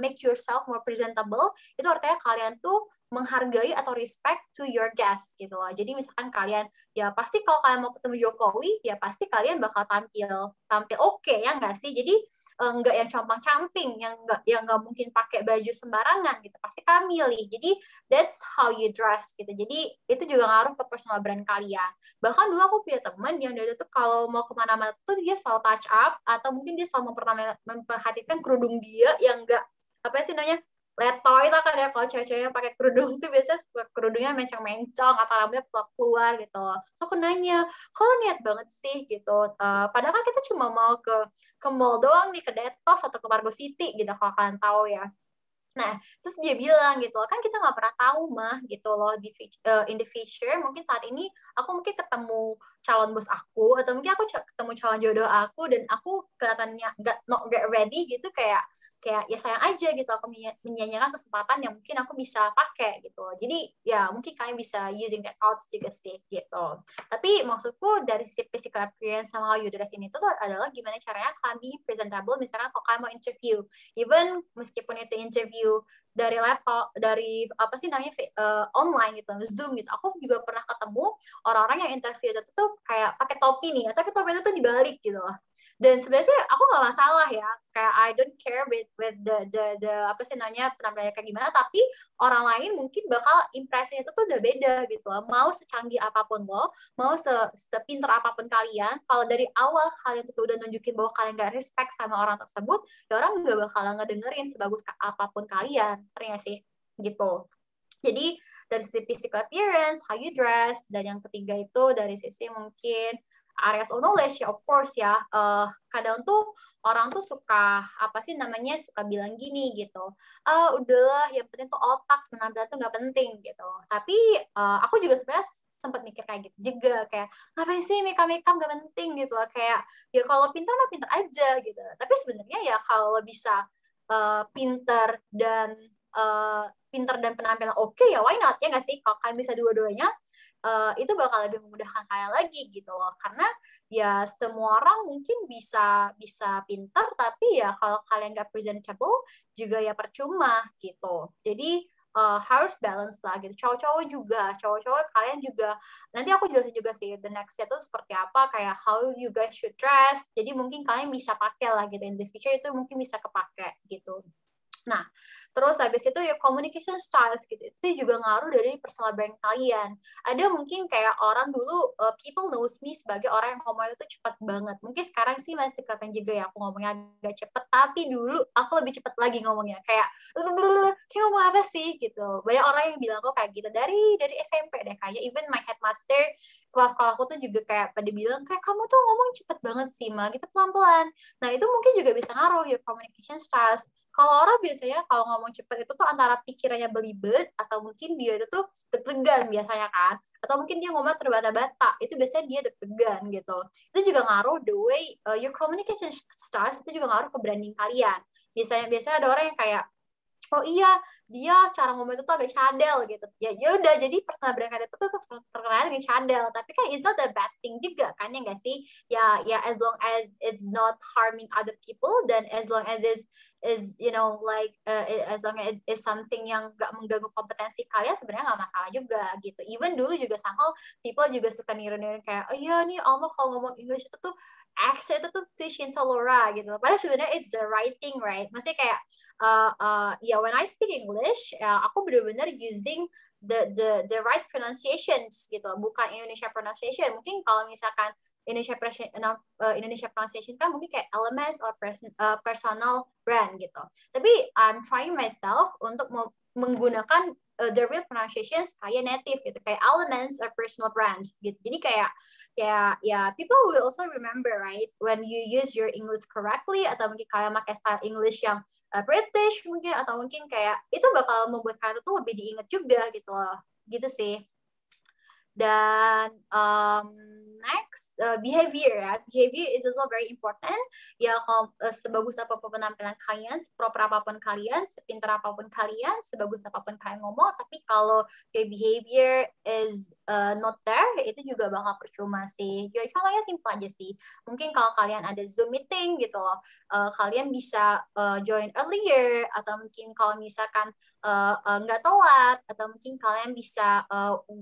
[SPEAKER 4] make yourself more presentable, itu artinya kalian tuh menghargai atau respect to your guest gitu loh. Jadi misalkan kalian, ya pasti kalau kalian mau ketemu Jokowi, ya pasti kalian bakal tampil oke, ya nggak sih? Jadi nggak yang compang-camping, yang nggak mungkin pakai baju sembarangan gitu, pasti kalian milih. Jadi that's how you dress gitu. Jadi itu juga ngaruh ke personal brand kalian. Bahkan dulu aku punya teman yang dia tuh kalau mau kemana-mana tuh dia selalu touch up, atau mungkin dia selalu memperhatikan kerudung dia yang nggak apa sih namanya, letoy lah kan ya. Kalau cewek-cewek pakai kerudung tuh biasanya kerudungnya mencong-mencong atau rambutnya keluar gitu. So aku nanya, kok niat banget sih gitu. Padahal kan kita cuma mau ke mall doang nih, ke Detos atau ke Margo City gitu kalau kalian tahu ya. Nah, terus dia bilang gitu, kan kita nggak pernah tahu mah gitu loh, in the future mungkin saat ini aku mungkin ketemu calon bos aku, atau mungkin aku ketemu calon jodoh aku, dan aku kelihatannya not get ready gitu, kayak ya sayang aja gitu aku menyanyikan kesempatan yang mungkin aku bisa pakai gitu. Jadi ya mungkin kalian bisa using that thoughts juga sih gitu. Tapi maksudku dari sisi physical appearance sama how you dress ini tuh adalah gimana caranya kalian be presentable. Misalkan kalau kalian mau interview, even meskipun itu interview dari laptop, dari apa sih namanya online gitu, Zoom gitu. Aku juga pernah ketemu orang-orang yang interview itu tuh kayak pakai topi nih, tapi topi itu tuh dibalik gitu loh. Dan sebenarnya aku nggak masalah ya, kayak I don't care with the apa sih namanya penampilannya kayak gimana, tapi orang lain mungkin bakal impresinya itu tuh udah beda gitu loh. Mau secanggih apapun lo, mau sepinter apapun kalian, kalau dari awal kalian tuh udah nunjukin bahwa kalian nggak respect sama orang tersebut, ya orang nggak bakal ngedengerin sebagus apapun kalian, ternyata sih gitu. Jadi dari sisi physical appearance, how you dress, dan yang ketiga itu dari sisi mungkin areas of knowledge ya, of course ya. Kadang tuh orang tuh suka apa sih namanya, suka bilang gini gitu, udahlah yang penting tuh otak, penampilan tuh nggak penting gitu. Tapi aku juga sebenarnya sempat mikir kayak gitu juga, kayak ngapain sih makeup nggak penting gitu loh, kayak ya kalau pintar mah pintar aja gitu. Tapi sebenarnya ya kalau bisa pintar dan penampilan oke, ya why not, ya nggak sih? Kalau kalian bisa dua-duanya, itu bakal lebih memudahkan kalian lagi gitu loh. Karena ya semua orang mungkin bisa pintar, tapi ya kalau kalian nggak presentable juga ya percuma gitu. Jadi harus balance lah gitu. Cowok-cowok kalian juga, nanti aku jelasin juga sih the next step itu seperti apa, kayak how you guys should dress. Jadi mungkin kalian bisa pakai lah gitu in the future, itu mungkin bisa kepake gitu. Nah, terus habis itu ya communication styles gitu. Itu juga ngaruh dari personal brand kalian. Ada mungkin kayak orang dulu people knows me sebagai orang yang ngomongnya itu cepat banget. Mungkin sekarang sih masih kelihatan juga ya aku ngomongnya agak cepat, tapi dulu aku lebih cepat lagi ngomongnya. Kayak ngomong apa sih gitu. Banyak orang yang bilang kok kayak gitu dari SMP deh kayaknya. Even my headmaster kelas sekolah aku tuh juga kayak pada bilang kayak kamu tuh ngomong cepet banget sih Ma, gitu pelan-pelan. Nah, itu mungkin juga bisa ngaruh ya communication styles. Kalau orang biasanya kalau ngomong cepet itu tuh antara pikirannya belibet atau mungkin dia itu tuh deg-degan biasanya kan. Atau mungkin dia ngomong terbata-bata, itu biasanya dia deg-degan gitu. Itu juga ngaruh the way your communication styles, itu juga ngaruh ke branding kalian. Biasanya ada orang yang kayak oh iya, dia cara ngomong itu tuh agak cadel gitu. Ya udah, jadi personal brand kalian itu tuh terkenal dengan cadel, tapi kan it's not a bad thing juga kan, ya nggak sih? Ya as long as it's not harming other people, dan as long as is you know like as long as it's something yang nggak mengganggu kompetensi kalian, sebenarnya nggak masalah juga gitu. Even dulu juga somehow people juga suka niru-niru kayak oh iya nih Alma kalau ngomong English itu tuh accent itu tuh Cinta Laura gitu. Padahal sebenarnya it's the right thing, right? Maksudnya kayak when I speak English, aku benar-benar using the right pronunciations gitu, bukan Indonesia pronunciation. Mungkin kalau misalkan Indonesia pronunciation kan mungkin kayak elements or personal brand gitu. Tapi I'm trying myself untuk menggunakan the real pronunciations kayak native gitu, kayak elements or personal brand gitu. Jadi kayak people will also remember, right, when you use your English correctly, atau mungkin kalian pakai style English yang British mungkin, atau mungkin kayak itu bakal membuat kalian tuh lebih diingat juga gitu loh, gitu sih. Dan next behavior ya, behavior is also very important ya. Kalau sebagus apapun penampilan kalian, seproper apapun kalian, sepintar apapun kalian, sebagus apapun kalian ngomong, tapi kalau your behavior is not there, itu juga bakal percuma sih. Jadi contohnya simpel aja sih, mungkin kalau kalian ada Zoom meeting gitu loh, kalian bisa join earlier, atau mungkin kalau misalkan nggak telat, atau mungkin kalian bisa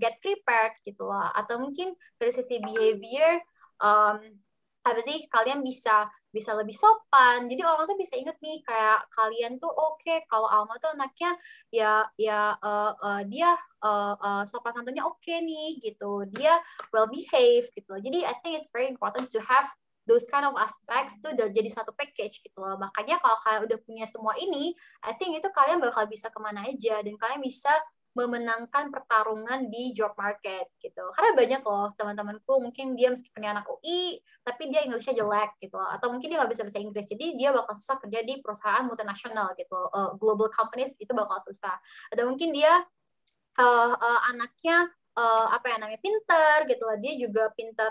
[SPEAKER 4] get prepared gitu loh, atau mungkin dari sisi behavior apa sih, kalian bisa lebih sopan. Jadi orang tuh bisa inget nih kayak kalian tuh oke, kalau Alma tuh anaknya dia sopan santunnya oke nih gitu, dia well behave gitu. Jadi I think it's very important to have those kind of aspects tuh udah jadi satu package gitu loh. Makanya kalau kalian udah punya semua ini, I think itu kalian bakal bisa kemana aja, dan kalian bisa memenangkan pertarungan di job market gitu. Karena banyak loh teman-temanku, mungkin dia meskipun anak UI, tapi dia Inggrisnya jelek gitu loh. Atau mungkin dia nggak bisa bahasa Inggris, jadi dia bakal susah kerja di perusahaan multinasional gitu. Global companies itu bakal susah. Atau mungkin dia anaknya pinter gitu lah, dia juga pinter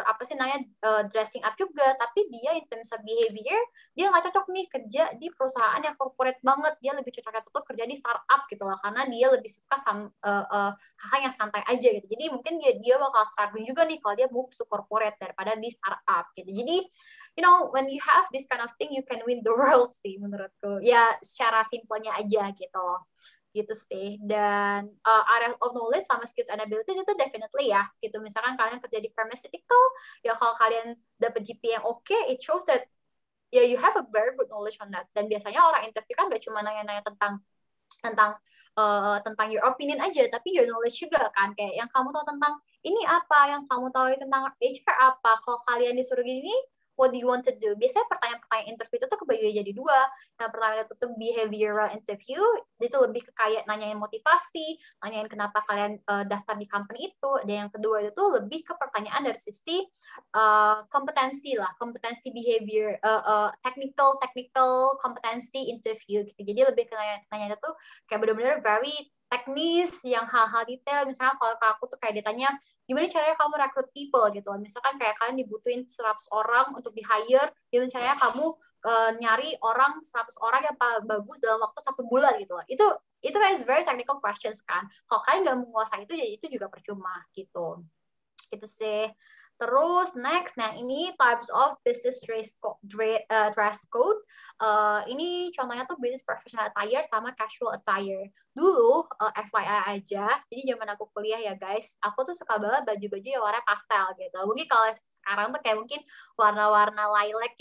[SPEAKER 4] dressing up juga, tapi dia in terms of behavior dia nggak cocok nih kerja di perusahaan yang corporate banget. Dia lebih cocoknya tuh kerja di startup gitu lah, karena dia lebih suka hal yang santai aja gitu. Jadi mungkin dia bakal struggling juga nih kalau dia move to corporate daripada di startup gitu. Jadi when you have this kind of thing, you can win the world sih menurutku ya, secara simpelnya aja gitu loh, gitu sih. Dan area of knowledge sama skills and abilities itu definitely ya gitu. Misalkan kalian kerja di pharmaceutical, ya kalau kalian dapat GPA yang oke, it shows that you have a very good knowledge on that. Dan biasanya orang interview kan gak cuma nanya-nanya tentang your opinion aja, tapi your knowledge juga kan, kayak yang kamu tahu tentang ini apa, yang kamu tahu tentang HR apa. Kalau kalian disuruh gini, what do you want to do? Biasanya pertanyaan-pertanyaan interview itu tuh kebagi jadi dua. Yang pertama itu tuh behavioral interview, itu lebih ke kayak nanyain motivasi, nanyain kenapa kalian daftar di company itu. Dan yang kedua itu tuh lebih ke pertanyaan dari sisi kompetensi lah, kompetensi behavior, technical kompetensi interview gitu. Jadi lebih ke nanya itu tuh kayak benar-benar very teknis, yang hal-hal detail. Misalnya kalau aku tuh kayak ditanya, gimana caranya kamu rekrut people gitu. Misalkan kayak kalian dibutuhin 100 orang untuk di-hire, gimana caranya kamu nyari 100 orang yang bagus dalam waktu 1 bulan gitu. Itu kan is very technical questions kan. Kalau kalian nggak menguasai itu, ya itu juga percuma gitu. Gitu sih. Terus next, nah ini types of business dress code. Ini contohnya tuh business professional attire sama casual attire. Dulu FYI aja, jadi zaman aku kuliah ya guys, aku tuh suka banget baju-baju yang warna pastel gitu. Mungkin kalau sekarang tuh kayak mungkin warna-warna lilac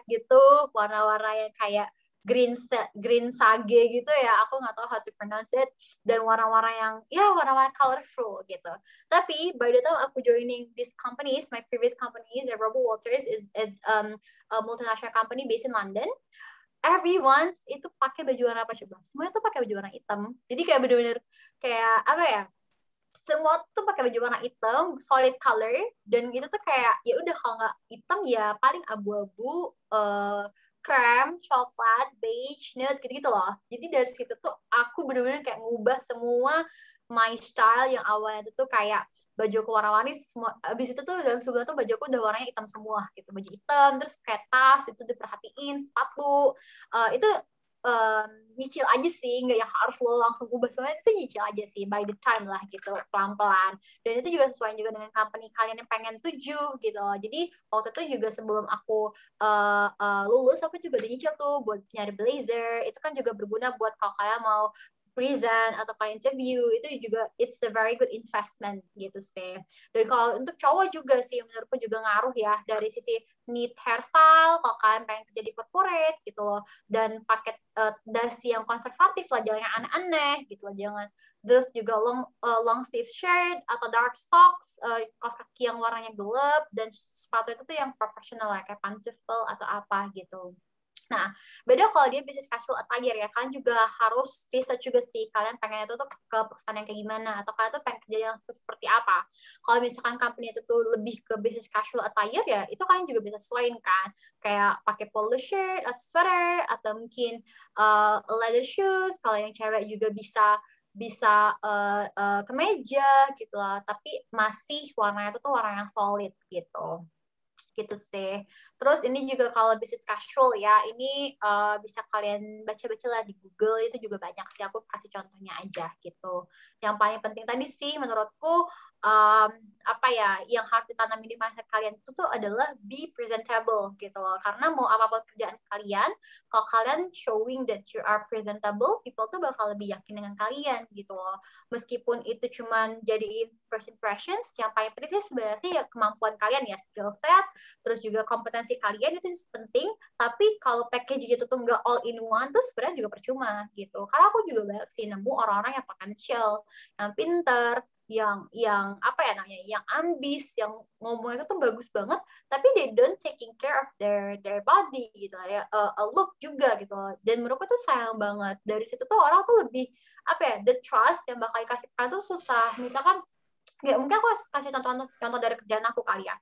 [SPEAKER 4] gitu, warna-warna yang kayak green sage gitu ya, aku nggak tahu how to pronounce it, dan warna-warna yang ya warna-warna colorful gitu. Tapi by the time aku joining these companies, my previous companies, Robert Walters is a multinational company based in London. Everyone itu pakai baju warna apa coba? Semuanya tuh pakai baju warna hitam. Jadi kayak bener-bener kayak apa ya? Semua tuh pakai baju warna hitam, solid color, dan itu tuh kayak ya udah kalau nggak hitam ya paling abu-abu, krem, coklat, beige, nude, gitu-gitu loh. Jadi dari situ tuh aku bener-bener kayak ngubah semua my style yang awalnya itu tuh kayak baju aku warna-warni semua. Abis itu tuh dalam sebulan tuh baju aku udah warnanya hitam semua gitu. Baju hitam, terus kayak tas itu diperhatiin, sepatu. Itu nyicil aja sih, nggak yang harus lo langsung ubah semuanya, itu nyicil aja sih by the time lah gitu, pelan-pelan. Dan itu juga sesuai juga dengan company kalian yang pengen tuju gitu. Jadi waktu itu juga sebelum aku lulus, aku juga udah nyicil tuh buat nyari blazer. Itu kan juga berguna buat kalau kalian mau present atau kayak interview, itu juga it's a very good investment gitu sih. Dan kalau untuk cowok juga sih menurutku juga ngaruh ya, dari sisi neat hairstyle kalau kalian pengen kerja di corporate gitu loh, dan pakai dasi yang konservatif lah, jangan yang aneh-aneh gitu loh, jangan. Terus juga long sleeve shirt atau dark socks, kaos kaki yang warnanya gelap, dan sepatu itu tuh yang profesional lah, kayak pantufel atau apa gitu. Nah, beda kalau dia business casual attire ya, kalian juga harus research juga sih, kalian pengen itu tuh ke perusahaan yang kayak gimana, atau kalian tuh pengen kerja yang seperti apa. Kalau misalkan company itu tuh lebih ke business casual attire ya, itu kalian juga bisa sesuaiin kan, kayak pakai polo shirt, atau sweater, atau mungkin leather shoes. Kalau yang cewek juga bisa kemeja gitu lah, tapi masih warnanya itu tuh warna yang solid gitu sih. Terus ini juga kalau bisnis casual ya, ini bisa kalian baca-baca lah di Google, itu juga banyak sih, aku kasih contohnya aja gitu. Yang paling penting tadi sih menurutku apa ya, yang harus ditanami di mindset kalian itu tuh adalah be presentable gitu loh. Karena mau apapun kerjaan kalian, kalau kalian showing that you are presentable, people tuh bakal lebih yakin dengan kalian gitu loh. Meskipun itu cuman jadi first impressions, yang paling penting sih sebenarnya sih ya kemampuan kalian ya, skill set, terus juga kompetensi kalian itu penting. Tapi kalau package gitu tuh nggak all in one tuh sebenarnya juga percuma gitu. Karena aku juga banyak sih nemu orang-orang yang potential, yang pinter, yang apa ya namanya, yang ambis, yang ngomongnya itu tuh bagus banget, tapi they don't taking care of their body gitu ya, look juga gitu. Dan menurutku tuh sayang banget. Dari situ tuh orang tuh lebih apa ya, the trust yang bakal dikasih kalian tuh susah. Misalkan ya, mungkin aku kasih contoh dari kerjaan aku kali ya.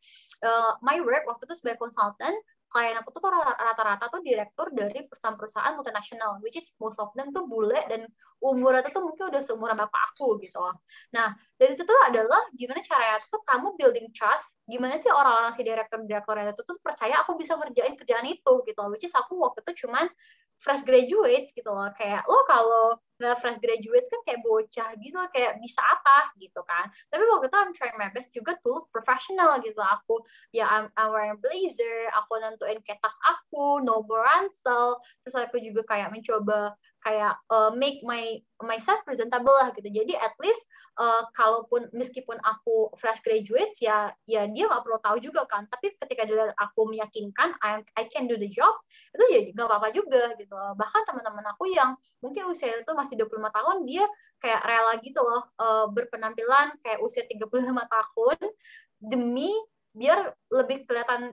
[SPEAKER 4] My work waktu itu sebagai konsultan, klien aku tuh rata-rata tuh direktur dari perusahaan-perusahaan multinasional, which is most of them tuh bule, dan umurnya tuh mungkin udah seumuran bapak aku gitu loh. Nah, dari situ tuh adalah gimana caranya tuh kamu building trust, gimana sih orang-orang si direktur-direkturnya itu tuh percaya aku bisa ngerjain kerjaan itu gitu loh, which is aku waktu itu cuman fresh graduates gitu loh, kayak lo kalau nggak fresh graduates kan kayak bocah gitu, kayak bisa apa gitu kan. Tapi waktu itu I'm trying my best juga to look professional gitu. Aku ya I'm wearing blazer, aku nentuin kayak tas aku, no ransel, terus aku juga kayak mencoba kayak make myself presentable lah gitu. Jadi at least kalaupun meskipun aku fresh graduates ya dia nggak perlu tahu juga kan. Tapi ketika dia aku meyakinkan I can do the job, itu jadi nggak apa-apa juga gitu. Bahkan teman-teman aku yang mungkin usia itu masih 25 tahun, dia kayak rela gitu loh berpenampilan kayak usia 35 tahun demi biar lebih kelihatan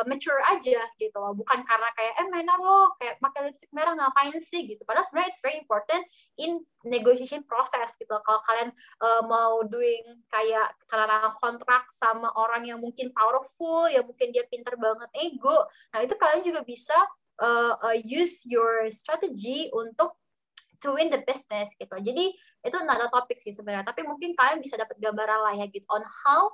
[SPEAKER 4] mature aja gitu loh, bukan karena kayak minor lo kayak pakai lipstick merah ngapain sih gitu. Padahal sebenarnya it's very important in negotiation process gitu. Kalau kalian mau doing kayak karena kontrak sama orang yang mungkin powerful, yang mungkin dia pinter banget ego, nah itu kalian juga bisa use your strategy untuk to win the business gitu. Jadi itu another topik sih sebenarnya, tapi mungkin kalian bisa dapat gambaran lah ya gitu on how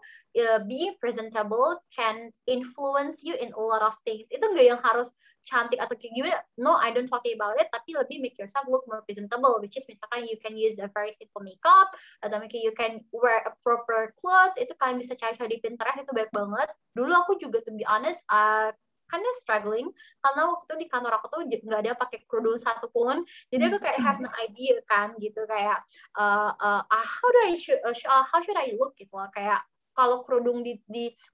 [SPEAKER 4] being presentable can influence you in a lot of things. Itu nggak yang harus cantik atau kayak gimana, no, I don't talk about it, tapi lebih make yourself look more presentable, which is misalkan you can use a very simple makeup, atau mungkin you can wear a proper clothes, itu kalian bisa cari-cari di Pinterest, itu baik banget. Dulu aku juga, to be honest, kind of struggling karena waktu itu di kantor aku tuh nggak ada pakai kerudung satupun, jadi aku kayak have no idea kan gitu, kayak how should I look gitu loh, kayak kalau kerudung di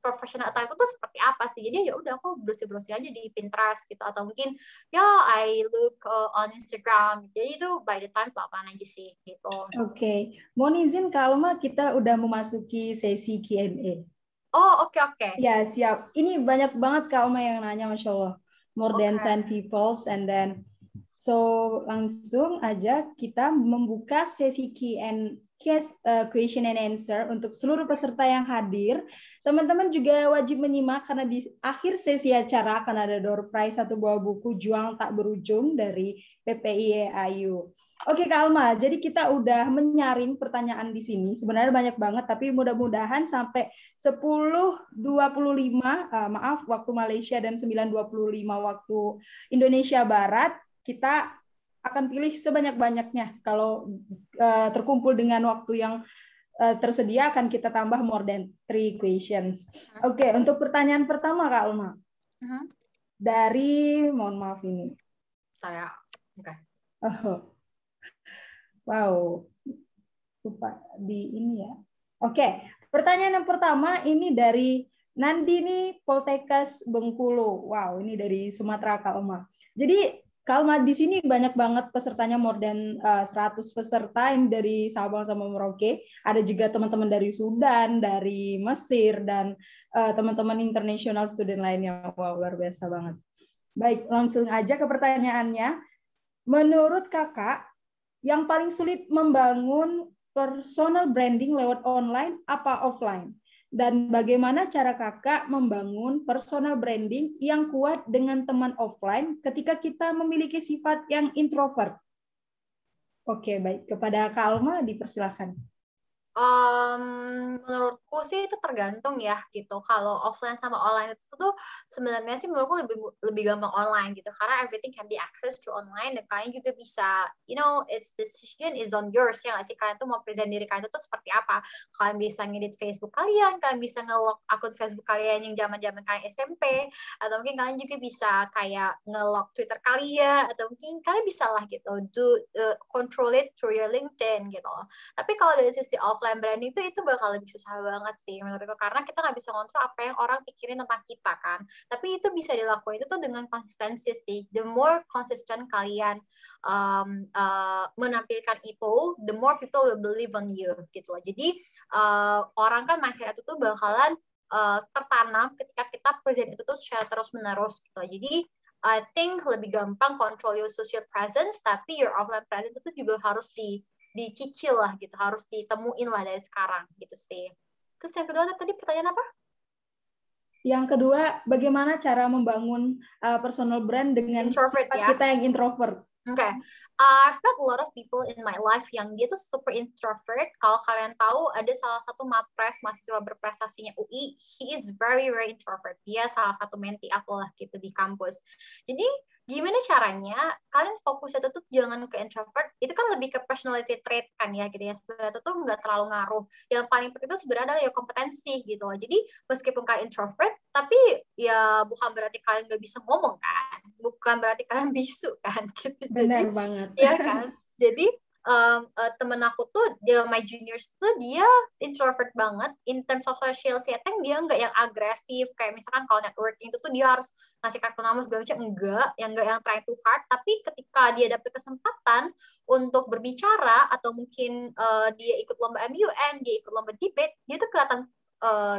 [SPEAKER 4] professional attire itu tuh seperti apa sih. Jadi ya udah aku browsing aja di Pinterest gitu, atau mungkin ya I look on Instagram. Jadi itu by the time pelan-pelan aja sih gitu.
[SPEAKER 1] Oke. Mohon izin Kak Alma, kita udah memasuki sesi Q&A.
[SPEAKER 4] Oh, oke.
[SPEAKER 1] Ya, siap. Ini banyak banget Kak Alma yang nanya, Masya Allah. More than 10 people, and then so langsung aja kita membuka sesi question and answer untuk seluruh peserta yang hadir. Teman-teman juga wajib menyimak karena di akhir sesi acara akan ada door prize satu buah buku Juang Tak Berujung dari PPIAU. Oke Kak Alma, jadi kita udah menyaring pertanyaan di sini. Sebenarnya banyak banget, tapi mudah-mudahan sampai 10.25, maaf, waktu Malaysia dan 9.25 waktu Indonesia Barat, kita akan pilih sebanyak-banyaknya. Kalau terkumpul dengan waktu yang tersedia, akan kita tambah more than 3 questions. Oke, untuk pertanyaan pertama Kak Alma. Dari, mohon maaf ini.
[SPEAKER 4] Saya, oke.
[SPEAKER 1] Wow, lupa di ini ya. Oke, pertanyaan yang pertama ini dari Nandini Poltekkes Bengkulu. Wow, ini dari Sumatera Kak Alma. Jadi Kak Alma, di sini banyak banget pesertanya, more than 100 peserta yang dari Sabang sama Merauke. Ada juga teman-teman dari Sudan, dari Mesir, dan teman-teman international student lainnya. Wow, luar biasa banget. Baik, langsung aja ke pertanyaannya. Menurut Kakak, yang paling sulit membangun personal branding lewat online apa offline? Dan bagaimana cara Kakak membangun personal branding yang kuat dengan teman offline ketika kita memiliki sifat yang introvert? Oke, baik. Kepada Kak Alma, dipersilakan.
[SPEAKER 4] Menurutku sih itu tergantung ya gitu. Kalau offline sama online itu tuh sebenarnya sih menurutku lebih gampang online gitu, karena everything can be accessed to online, dan kalian juga bisa, you know, its decision is on yours ya nggak sih, kalian tuh mau present diri kalian tuh seperti apa. Kalian bisa ngedit Facebook kalian bisa nge-lock akun Facebook kalian yang zaman-zaman kalian SMP, atau mungkin kalian juga bisa kayak nge-lock Twitter kalian, atau mungkin kalian bisa lah gitu control it through your LinkedIn gitu. Tapi kalau dari sisi offline branding itu bakal lebih susah banget sih menurutku, karena kita nggak bisa ngontrol apa yang orang pikirin tentang kita kan. Tapi itu bisa dilakukan itu tuh dengan konsistensi sih. The more konsisten kalian menampilkan itu, the more people will believe on you gitu loh. Jadi orang kan mindset itu tuh bakalan tertanam ketika kita present itu tuh secara terus-menerus gitu. Jadi I think lebih gampang control your social presence, tapi your offline presence itu juga harus dicicil lah gitu, harus ditemuin lah dari sekarang gitu sih. Terus yang kedua tadi pertanyaan apa?
[SPEAKER 1] Yang kedua, bagaimana cara membangun personal brand dengan
[SPEAKER 4] introvert,
[SPEAKER 1] sifat
[SPEAKER 4] ya?
[SPEAKER 1] kita yang introvert?
[SPEAKER 4] Okay. I've got a lot of people in my life yang dia tuh super introvert. Kalau kalian tahu, ada salah satu mapres mahasiswa berprestasinya UI, he is very introvert. Dia salah satu mentee aku lah gitu di kampus. Jadi gimana caranya kalian fokusnya tuh jangan ke introvert, itu kan lebih ke personality trait kan ya gitu ya, sebenarnya itu tuh nggak terlalu ngaruh. Yang paling penting itu sebenarnya adalah ya kompetensi gitu loh. Jadi meskipun kalian introvert, tapi ya bukan berarti kalian nggak bisa ngomong kan, bukan berarti kalian bisu kan gitu.
[SPEAKER 1] Benar banget.
[SPEAKER 4] Iya kan, jadi temen aku tuh, my juniors tuh dia introvert banget. In terms of social setting dia nggak yang agresif, kayak misalkan kalau networking itu tuh dia harus ngasih kartu nama segala macam, enggak yang try too hard. Tapi ketika dia dapet kesempatan untuk berbicara, atau mungkin dia ikut lomba MUN, dia ikut lomba debate, dia tuh kelihatan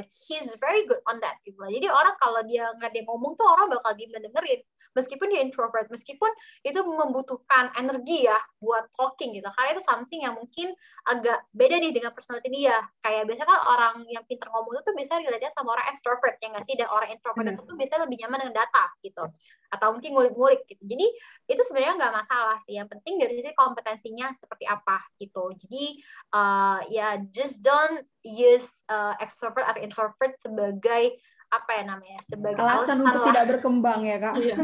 [SPEAKER 4] he's very good on that gitu. Jadi orang kalau dia nggak dia ngomong tuh orang bakal dia mendengerin, meskipun dia introvert, meskipun itu membutuhkan energi ya buat talking gitu, karena itu something yang mungkin agak beda nih dengan personality dia. Kayak biasanya kan orang yang pintar ngomong itu tuh biasanya relate sama orang extrovert ya nggak sih, dan orang introvert itu tuh biasanya lebih nyaman dengan data gitu. atau mungkin ngulik-ngulik gitu. Jadi itu sebenarnya nggak masalah sih. Yang penting dari sisi kompetensinya seperti apa gitu. Jadi ya just don't use extrovert atau introvert sebagai apa ya namanya, sebagai
[SPEAKER 1] alasan untuk
[SPEAKER 4] lah.
[SPEAKER 1] tidak berkembang ya Kak.
[SPEAKER 4] Iya.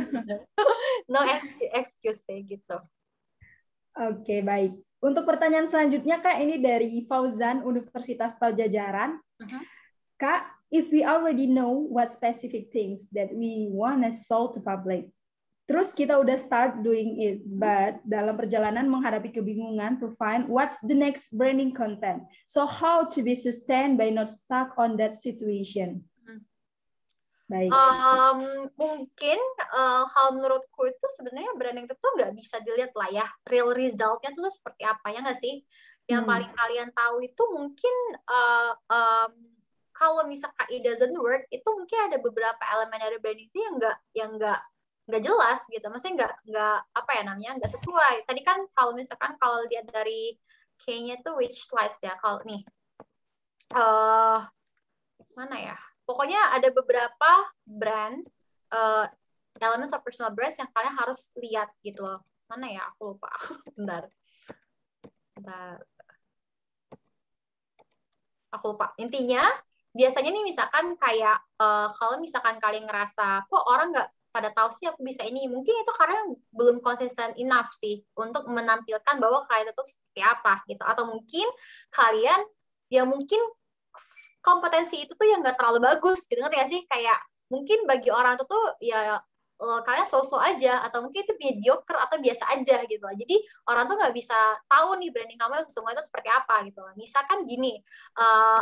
[SPEAKER 4] No excuse ya gitu.
[SPEAKER 1] Oke, baik. Untuk pertanyaan selanjutnya Kak, ini dari Fauzan Universitas Pajajaran. Kak, if we already know what specific things that we want to solve to public, terus kita udah start doing it, but dalam perjalanan menghadapi kebingungan to find what's the next branding content. So how to be sustained by not stuck on that situation? Baik.
[SPEAKER 4] Mungkin kalau menurutku itu sebenarnya branding itu tuh nggak bisa dilihat lah ya real resultnya tuh seperti apa, ya nggak sih? Yang paling kalian tahu itu mungkin kalau misalkan it doesn't work, itu mungkin ada beberapa elemen dari branding itu yang nggak jelas gitu, maksudnya nggak apa ya namanya, nggak sesuai. Tadi kan kalau misalkan kalau lihat dari kayaknya tuh which slides ya, kalau nih mana ya, pokoknya ada beberapa brand elements of personal brands yang kalian harus lihat gitu loh. Mana ya, aku lupa. Bentar. Aku lupa. Intinya biasanya nih misalkan kayak kalau misalkan kalian ngerasa kok orang nggak pada tahu sih aku bisa ini, mungkin itu karena belum konsisten enough sih untuk menampilkan bahwa kalian itu seperti apa gitu, atau mungkin kalian ya mungkin kompetensi itu tuh yang nggak terlalu bagus gitu, ngerti nggak sih? Kayak mungkin bagi orang itu tuh ya kalian so-so aja, atau mungkin itu mediocre atau biasa aja gitu loh. Jadi orang tuh nggak bisa tahu nih branding kamu sesungguhnya itu seperti apa gitu loh. Misalkan gini,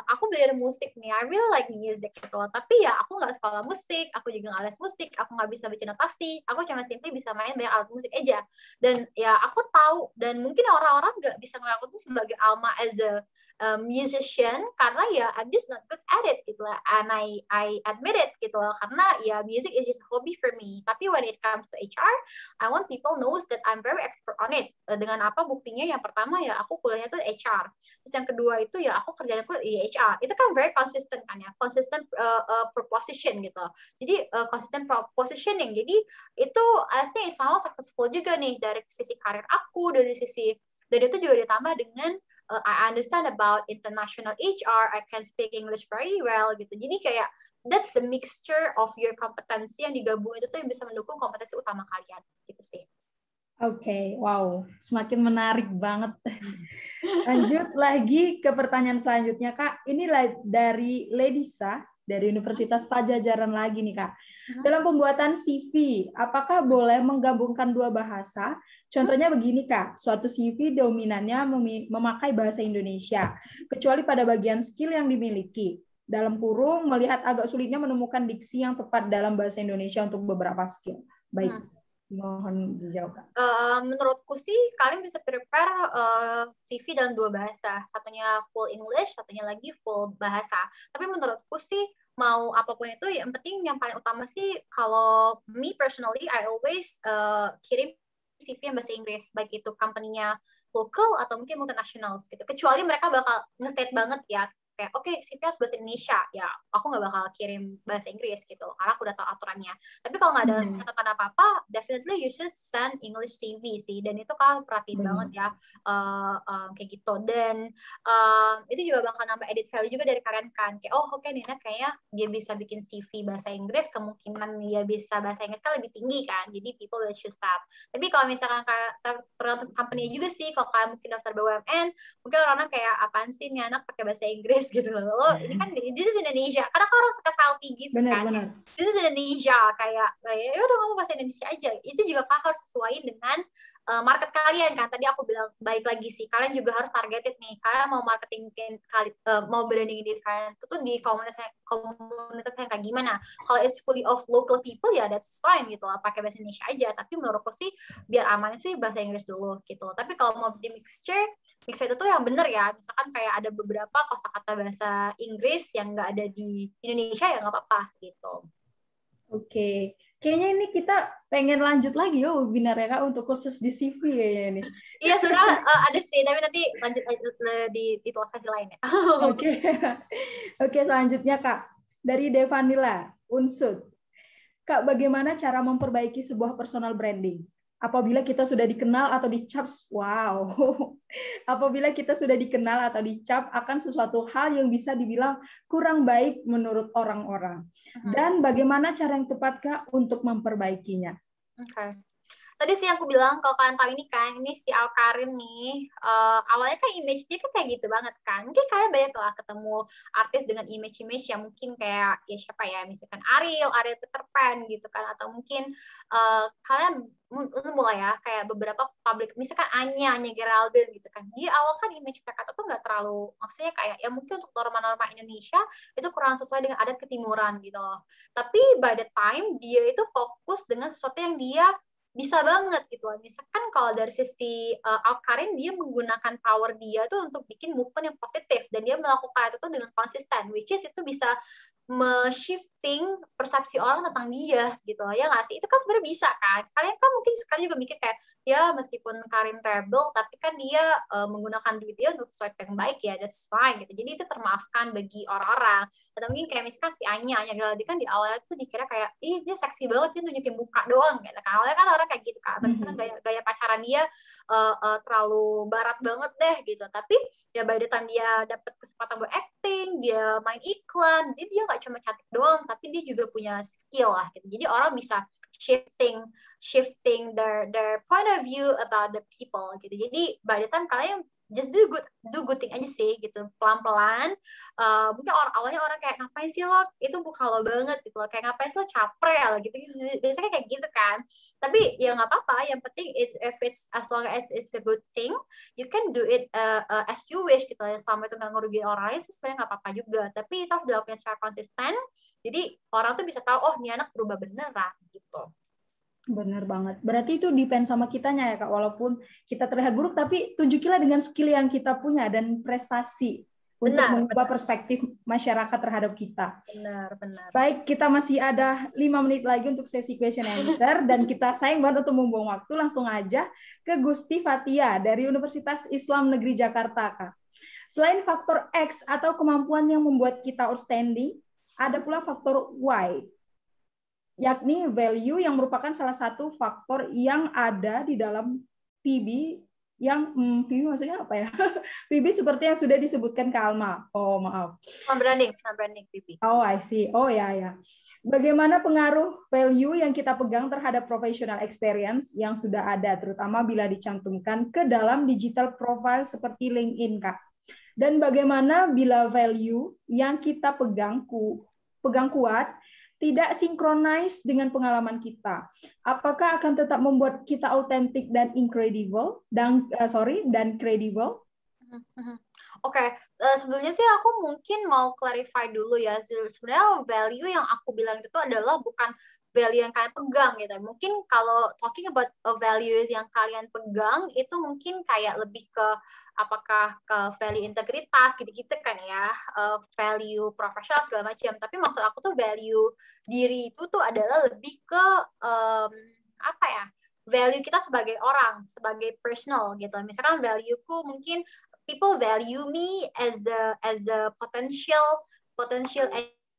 [SPEAKER 4] aku belajar musik nih, I really like music gitu loh, tapi ya aku nggak sekolah musik, aku juga nggak les musik, aku nggak bisa baca notasi, aku cuma simply bisa main banyak alat musik aja. Dan ya aku tahu, dan mungkin orang-orang nggak bisa ngeliat aku tuh sebagai Alma as a musician karena ya I'm just not good at it gitu lah, and I admit it gitu loh, karena ya music is just a hobby for me. Tapi when it comes to HR, I want people knows that I'm very expert on it. Dengan apa buktinya? Yang pertama ya aku kuliahnya tuh HR, terus yang kedua itu ya aku kerjanya di HR. Itu kan very consistent kan ya, consistent proposition gitu. Jadi consistent positioning. Jadi itu I think sangat successful juga nih dari sisi karir aku, dari sisi, dan itu juga ditambah dengan I understand about international HR, I can speak English very well gitu. Jadi kayak that's the mixture of your kompetensi yang digabung itu tuh yang bisa mendukung kompetensi utama kalian gitu sih.
[SPEAKER 1] Oke, wow, semakin menarik banget. Lanjut lagi ke pertanyaan selanjutnya Kak. Ini dari Ledisa dari Universitas Pajajaran lagi nih Kak. Dalam pembuatan CV, apakah boleh menggabungkan dua bahasa? Contohnya begini Kak, suatu CV dominannya memakai bahasa Indonesia, kecuali pada bagian skill yang dimiliki. Dalam kurung, melihat agak sulitnya menemukan diksi yang tepat dalam bahasa Indonesia untuk beberapa skill. Baik, mohon dijawab Kak.
[SPEAKER 4] Menurutku sih, kalian bisa prepare CV dalam dua bahasa. Satunya full English, satunya lagi full bahasa. Tapi menurutku sih, mau apapun itu, yang penting yang paling utama sih, kalau me personally, I always kirim CV yang bahasa Inggris, baik itu company-nya lokal atau mungkin multinational gitu. Kecuali mereka bakal nge-state banget ya, kayak oke, CV harus bahasa Indonesia, ya aku nggak bakal kirim bahasa Inggris gitu, karena aku udah tahu aturannya. Tapi kalau nggak ada catatan apa-apa, definitely you should send English CV sih, dan itu kalian perhatiin banget ya, kayak gitu. Dan itu juga bakal nambah edit value juga dari kalian kan, kayak oh oke, Nina kayaknya dia bisa bikin CV bahasa Inggris, kemungkinan dia bisa bahasa Inggris kan lebih tinggi kan, jadi people will choose that. Tapi kalau misalkan kayak tergantung company juga sih, kalau kalian mungkin daftar BUMN, mungkin orang-orang kayak apaan sih nih anak pakai bahasa Inggris gitu loh. Ini kan this is Indonesia, karena kan orang suka salty gitu kan. This is Indonesia, kayak ya udah kamu bahasa Indonesia aja. Itu juga kalian harus sesuaiin dengan market kalian kan. Tadi aku bilang balik lagi sih, kalian juga harus targeted nih. Kalian mau marketing mau branding diri kalian itu tuh di komunitas yang kayak gimana. Kalau it's fully of local people ya that's fine gitu lah, pakai bahasa Indonesia aja. Tapi menurutku sih biar aman sih bahasa Inggris dulu gitu. Tapi kalau mau di mixture itu tuh yang bener ya. Misalkan kayak ada beberapa kosakata bahasa Inggris yang nggak ada di Indonesia ya nggak apa-apa gitu.
[SPEAKER 1] Oke. Kayaknya ini kita pengen lanjut lagi ya webinar ya Kak untuk khusus di CV kayaknya ini.
[SPEAKER 4] Iya sebenarnya ada sih, tapi nanti lanjut di sesi lain ya.
[SPEAKER 1] Oke, selanjutnya Kak dari Devanila Unsud. Kak, bagaimana cara memperbaiki sebuah personal branding? Apabila kita sudah dikenal atau dicap, wow. Apabila kita sudah dikenal atau dicap akan sesuatu hal yang bisa dibilang kurang baik menurut orang-orang. Dan bagaimana cara yang tepat, Kak, untuk memperbaikinya?
[SPEAKER 4] Oke. Tadi sih aku bilang, kalau kalian tahu ini kan, ini si Alkarin nih, awalnya kan image dia kan kayak gitu banget kan. Mungkin kalian banyak lah ketemu artis dengan image-image yang mungkin kayak, ya siapa ya, misalkan Ariel Peter Pan gitu kan, atau mungkin kalian mulai ya, kayak beberapa public, misalkan Anya Geraldine gitu kan. Di awal kan image mereka tuh nggak terlalu, maksudnya kayak, ya mungkin untuk norma-norma Indonesia, itu kurang sesuai dengan adat ketimuran gitu loh. Tapi by the time, dia itu fokus dengan sesuatu yang dia bisa banget gitu. Misalkan kalau dari sisi Alkarin, dia menggunakan power dia tuh untuk bikin movement yang positif, dan dia melakukan itu tuh dengan konsisten, which is itu bisa shifting persepsi orang tentang dia gitu loh, ya nggak sih? Itu kan sebenarnya bisa kan. Kalian kan mungkin sekarang juga mikir kayak, ya meskipun Karin rebel, tapi kan dia menggunakan duit dia untuk sesuatu yang baik, ya that's fine gitu. Jadi itu termaafkan bagi orang-orang. Atau mungkin kayak misalkan si Anya Geraldine kan di awalnya tuh dikira kayak, ih dia seksi banget, dia nunjukin muka doang gitu kan. Awalnya kan orang kayak gitu kan. Atau misalkan gaya pacaran dia terlalu barat banget deh gitu. Tapi ya by the time dia dapat kesempatan buat acting, dia main iklan, jadi dia nggak cuma cantik doang, tapi dia juga punya skill lah gitu. Jadi orang bisa shifting their point of view about the people gitu. Jadi by the time kalian just do good thing aja sih gitu, pelan-pelan. Mungkin awalnya orang kayak, ngapain sih lo, itu bukan lo banget gitu loh, kayak ngapain sih lo capre ya gitu, biasanya kayak gitu kan. Tapi ya nggak apa-apa, yang penting if it's as long as it's a good thing, you can do it as you wish gitu ya, selama itu nggak ngerugiin orang lain sih sebenarnya nggak apa-apa juga. Tapi itu harus dilakukan secara konsisten, jadi orang tuh bisa tahu, oh ini anak berubah beneran gitu.
[SPEAKER 1] Benar banget. Berarti itu depend sama kitanya ya, Kak. Walaupun kita terlihat buruk, tapi tunjukilah dengan skill yang kita punya dan prestasi untuk mengubah perspektif masyarakat terhadap kita.
[SPEAKER 4] Benar.
[SPEAKER 1] Baik, kita masih ada 5 menit lagi untuk sesi question and answer, dan kita sayang banget untuk membuang waktu. Langsung aja ke Gusti Fatia dari Universitas Islam Negeri Jakarta, Kak. Selain faktor X atau kemampuan yang membuat kita outstanding, ada pula faktor Y, yakni value yang merupakan salah satu faktor yang ada di dalam PB yang PB maksudnya apa ya? PB seperti yang sudah disebutkan Kak Alma. Oh, maaf.
[SPEAKER 4] Branding PB.
[SPEAKER 1] Oh, I see. Oh ya. Bagaimana pengaruh value yang kita pegang terhadap professional experience yang sudah ada, terutama bila dicantumkan ke dalam digital profile seperti LinkedIn, Kak? Dan bagaimana bila value yang kita pegang kuat tidak sinkronis dengan pengalaman kita? Apakah akan tetap membuat kita autentik dan incredible dan credible?
[SPEAKER 4] Oke, sebelumnya sih aku mungkin mau clarify dulu ya. Sebenarnya value yang aku bilang itu adalah bukan value yang kalian pegang gitu. Mungkin kalau talking about values yang kalian pegang itu mungkin kayak lebih ke apakah ke value integritas gitu-gitu kan ya, value profesional segala macam. Tapi maksud aku tuh value diri itu tuh adalah lebih ke apa ya? Value kita sebagai orang, sebagai personal gitu. Misalkan valueku mungkin people value me as a potential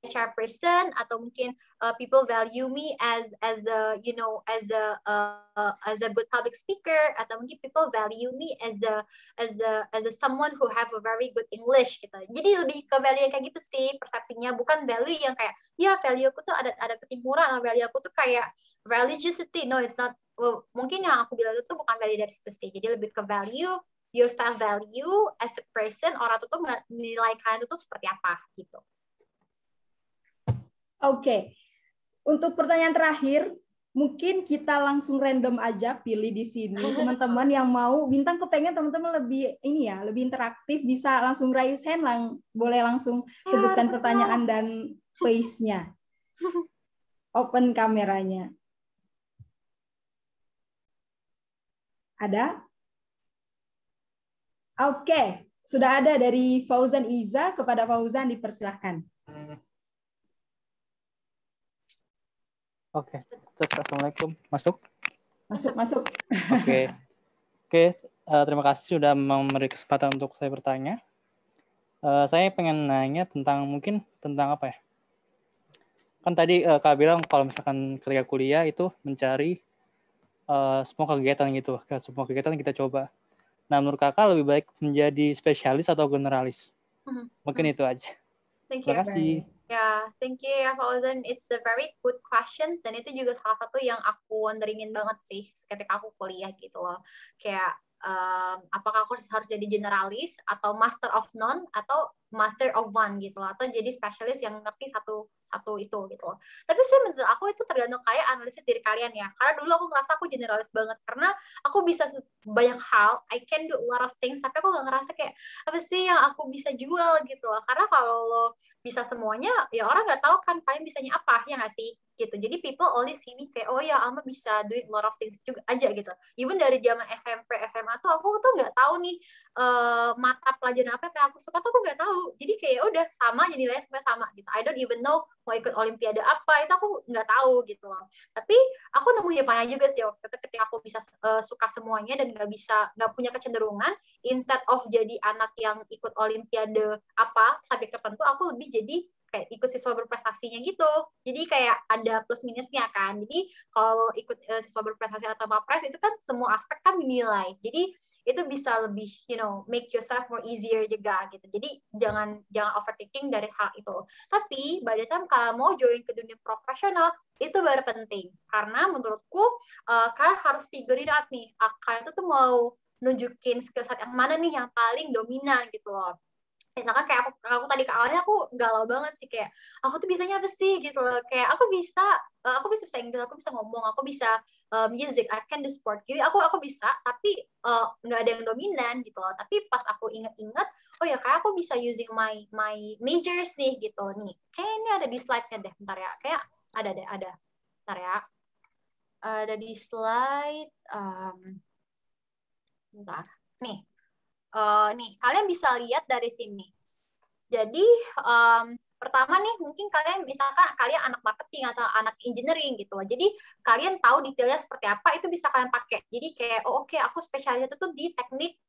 [SPEAKER 4] HR person, atau mungkin people value me as a good public speaker, atau mungkin people value me as a someone who have a very good English gitu. Jadi lebih ke value yang kayak gitu sih persepsinya, bukan value yang kayak ya value aku tuh ada ketimuran, value aku tuh kayak religiosity. No, it's not. Well, mungkin yang aku bilang itu bukan value dari situ sih. Jadi lebih ke value, your self value as a person, orang tuh nilai kalian itu tuh seperti apa gitu.
[SPEAKER 1] Oke. Untuk pertanyaan terakhir, mungkin kita langsung random aja pilih di sini. Teman-teman yang mau bintang kepengen teman-teman lebih lebih interaktif, bisa langsung raise hand, boleh langsung sebutkan pertanyaan dan face-nya. Open kameranya. Ada? Oke, sudah ada dari Fauzan Iza. Kepada Fauzan dipersilahkan.
[SPEAKER 7] Oke, terus assalamualaikum. Masuk?
[SPEAKER 1] Masuk.
[SPEAKER 7] Oke, terima kasih sudah memberi kesempatan untuk saya bertanya. Saya pengen nanya tentang apa ya? Kan tadi Kak bilang kalau misalkan ketika kuliah itu mencari semua kegiatan gitu, semua kegiatan kita coba. Nah, menurut Kakak lebih baik menjadi spesialis atau generalis? Mungkin itu aja.
[SPEAKER 4] Thank
[SPEAKER 7] Terima
[SPEAKER 4] you.
[SPEAKER 7] kasih.
[SPEAKER 4] Ya, thank you ya Fauzan. It's a very good questions dan itu juga salah satu yang aku wonderingin banget sih ketika aku kuliah gitu loh. Kayak apakah aku harus jadi generalis atau master of none atau master of one gitu loh, atau jadi spesialis yang ngerti satu itu gitu loh. Tapi sih menurut aku itu tergantung kayak analisis diri kalian ya. Karena dulu aku ngerasa aku generalis banget karena aku bisa banyak hal, I can do a lot of things, tapi aku gak ngerasa kayak apa sih yang aku bisa jual gitu loh. Karena kalau lo bisa semuanya, ya orang nggak tahu kan kalian bisanya apa, ya nggak sih? Gitu. Jadi people only see me kayak, oh ya Alma bisa doing a lot of things juga aja gitu. Even dari zaman SMP, SMA tuh aku tuh nggak tahu nih mata pelajaran apa yang aku suka tuh aku nggak tahu. Jadi kayak udah sama, jadi nilainya sama gitu. I don't even know mau ikut olimpiade apa, itu aku nggak tahu gitu loh. Tapi aku nemu hikmahnya juga sih waktu itu ketika aku bisa suka semuanya dan nggak punya kecenderungan, instead of jadi anak yang ikut olimpiade apa sampai tertentu, aku lebih jadi kayak ikut siswa berprestasinya gitu. Jadi kayak ada plus minusnya kan. Jadi kalau ikut siswa berprestasi atau mapres itu kan semua aspek kan dinilai. Jadi itu bisa lebih make yourself more easier juga gitu. Jadi jangan overthinking dari hal itu. Tapi by the time kalau mau join ke dunia profesional itu baru penting. Karena menurutku kalian harus figure it out nih. Kalian tuh mau nunjukin skill set yang mana nih yang paling dominan gitu loh. Misalkan kayak aku tadi ke awalnya aku galau banget sih kayak aku tuh bisanya apa sih gitu loh. Kayak aku bisa bahasa Inggris, aku bisa ngomong, aku bisa music, I can do sport. Jadi aku bisa tapi nggak ada yang dominan gitu loh. Tapi pas aku inget-inget, oh ya kayak aku bisa using my majors nih gitu nih. Kayak ini ada di slide-nya deh, bentar ya. Kayak ada. Bentar ya. Ada di slide bentar. Nih, kalian bisa lihat dari sini. Jadi, pertama nih, mungkin kalian, misalkan kalian anak marketing atau anak engineering gitu loh. Jadi, kalian tahu detailnya seperti apa, itu bisa kalian pakai. Jadi, kayak, oke, aku spesialis itu tuh di teknik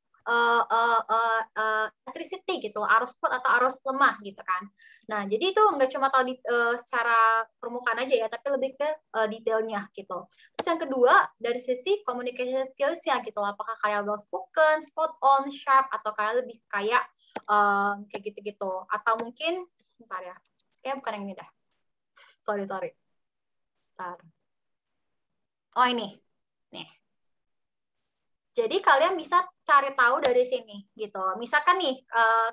[SPEAKER 4] electricity gitu, arus kuat atau arus lemah gitu kan. Nah, jadi itu nggak cuma tahu secara permukaan aja ya, tapi lebih ke detailnya gitu. Terus yang kedua, dari sisi communication skills ya gitu, apakah kalian well spoken, spot on, sharp, atau kalian lebih kayak gitu-gitu. Atau mungkin, bentar ya, kayak bukan yang ini dah. Sorry. Bentar. Oh ini, nih. Jadi kalian bisa cari tahu dari sini gitu. Misalkan nih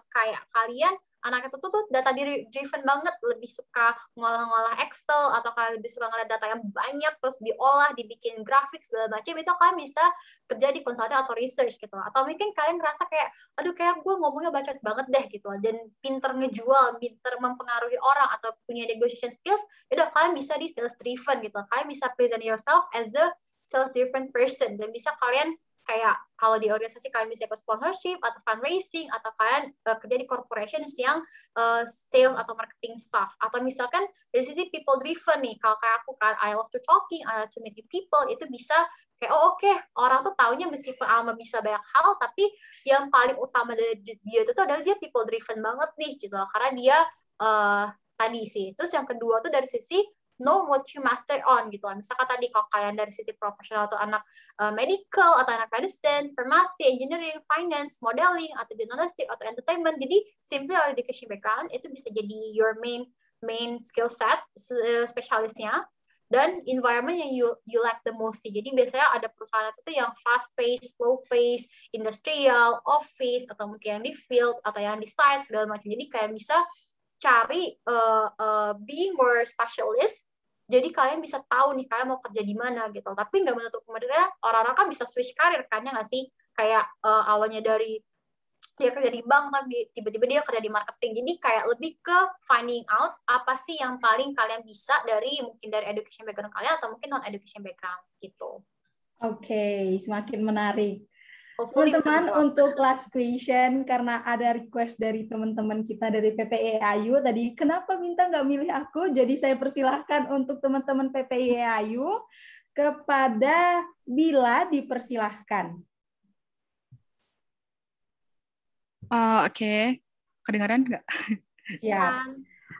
[SPEAKER 4] kayak kalian anak itu tuh data driven banget, lebih suka ngolah-ngolah Excel atau kalian lebih suka ngeliat data yang banyak terus diolah, dibikin grafik segala macam, itu kalian bisa kerja di consulting atau research gitu. Atau mungkin kalian ngerasa kayak aduh kayak gue ngomongnya bacot banget deh gitu dan pinter ngejual, pinter mempengaruhi orang atau punya negotiation skills, udah kalian bisa di sales driven gitu. Kalian bisa present yourself as a sales driven person dan bisa kalian kayak kalau di organisasi kalian bisa ikut sponsorship atau fundraising atau kalian kerja di corporations yang sales atau marketing staff, atau misalkan dari sisi people driven nih, kalau kayak aku kan I love to talking, I love to meet people, itu bisa kayak oke, orang tuh taunya meskipun Alma bisa banyak hal tapi yang paling utama dari dia itu adalah dia people driven banget nih gitu, karena dia tadi sih. Terus yang kedua tuh dari sisi know what you master on gitu. Misalkan tadi kalau kalian dari sisi profesional atau anak medical atau anak medicine, pharmacy, engineering, finance, modeling atau journalistic atau entertainment. Jadi simply our education background itu bisa jadi your main skill set spesialisnya, dan environment yang you like the most sih. Jadi biasanya ada perusahaan itu yang fast pace, slow pace, industrial, office atau mungkin yang di field atau yang di site segala macam. Jadi kayak bisa cari being more specialist. Jadi kalian bisa tahu nih kalian mau kerja di mana gitu. Tapi nggak menutup kemungkinan orang-orang kan bisa switch karir kan, ya nggak sih? Kayak awalnya dari dia kerja di bank tapi tiba-tiba dia kerja di marketing. Jadi kayak lebih ke finding out apa sih yang paling kalian bisa dari mungkin dari education background kalian atau mungkin non education background gitu.
[SPEAKER 1] Oke, semakin menarik. Teman-teman, untuk last question, karena ada request dari teman-teman kita dari PPIAU tadi, kenapa Minta nggak milih aku? Jadi saya persilahkan untuk teman-teman PPIAU, kepada Bila dipersilahkan.
[SPEAKER 8] Oke. Kedengaran nggak?
[SPEAKER 1] Ya.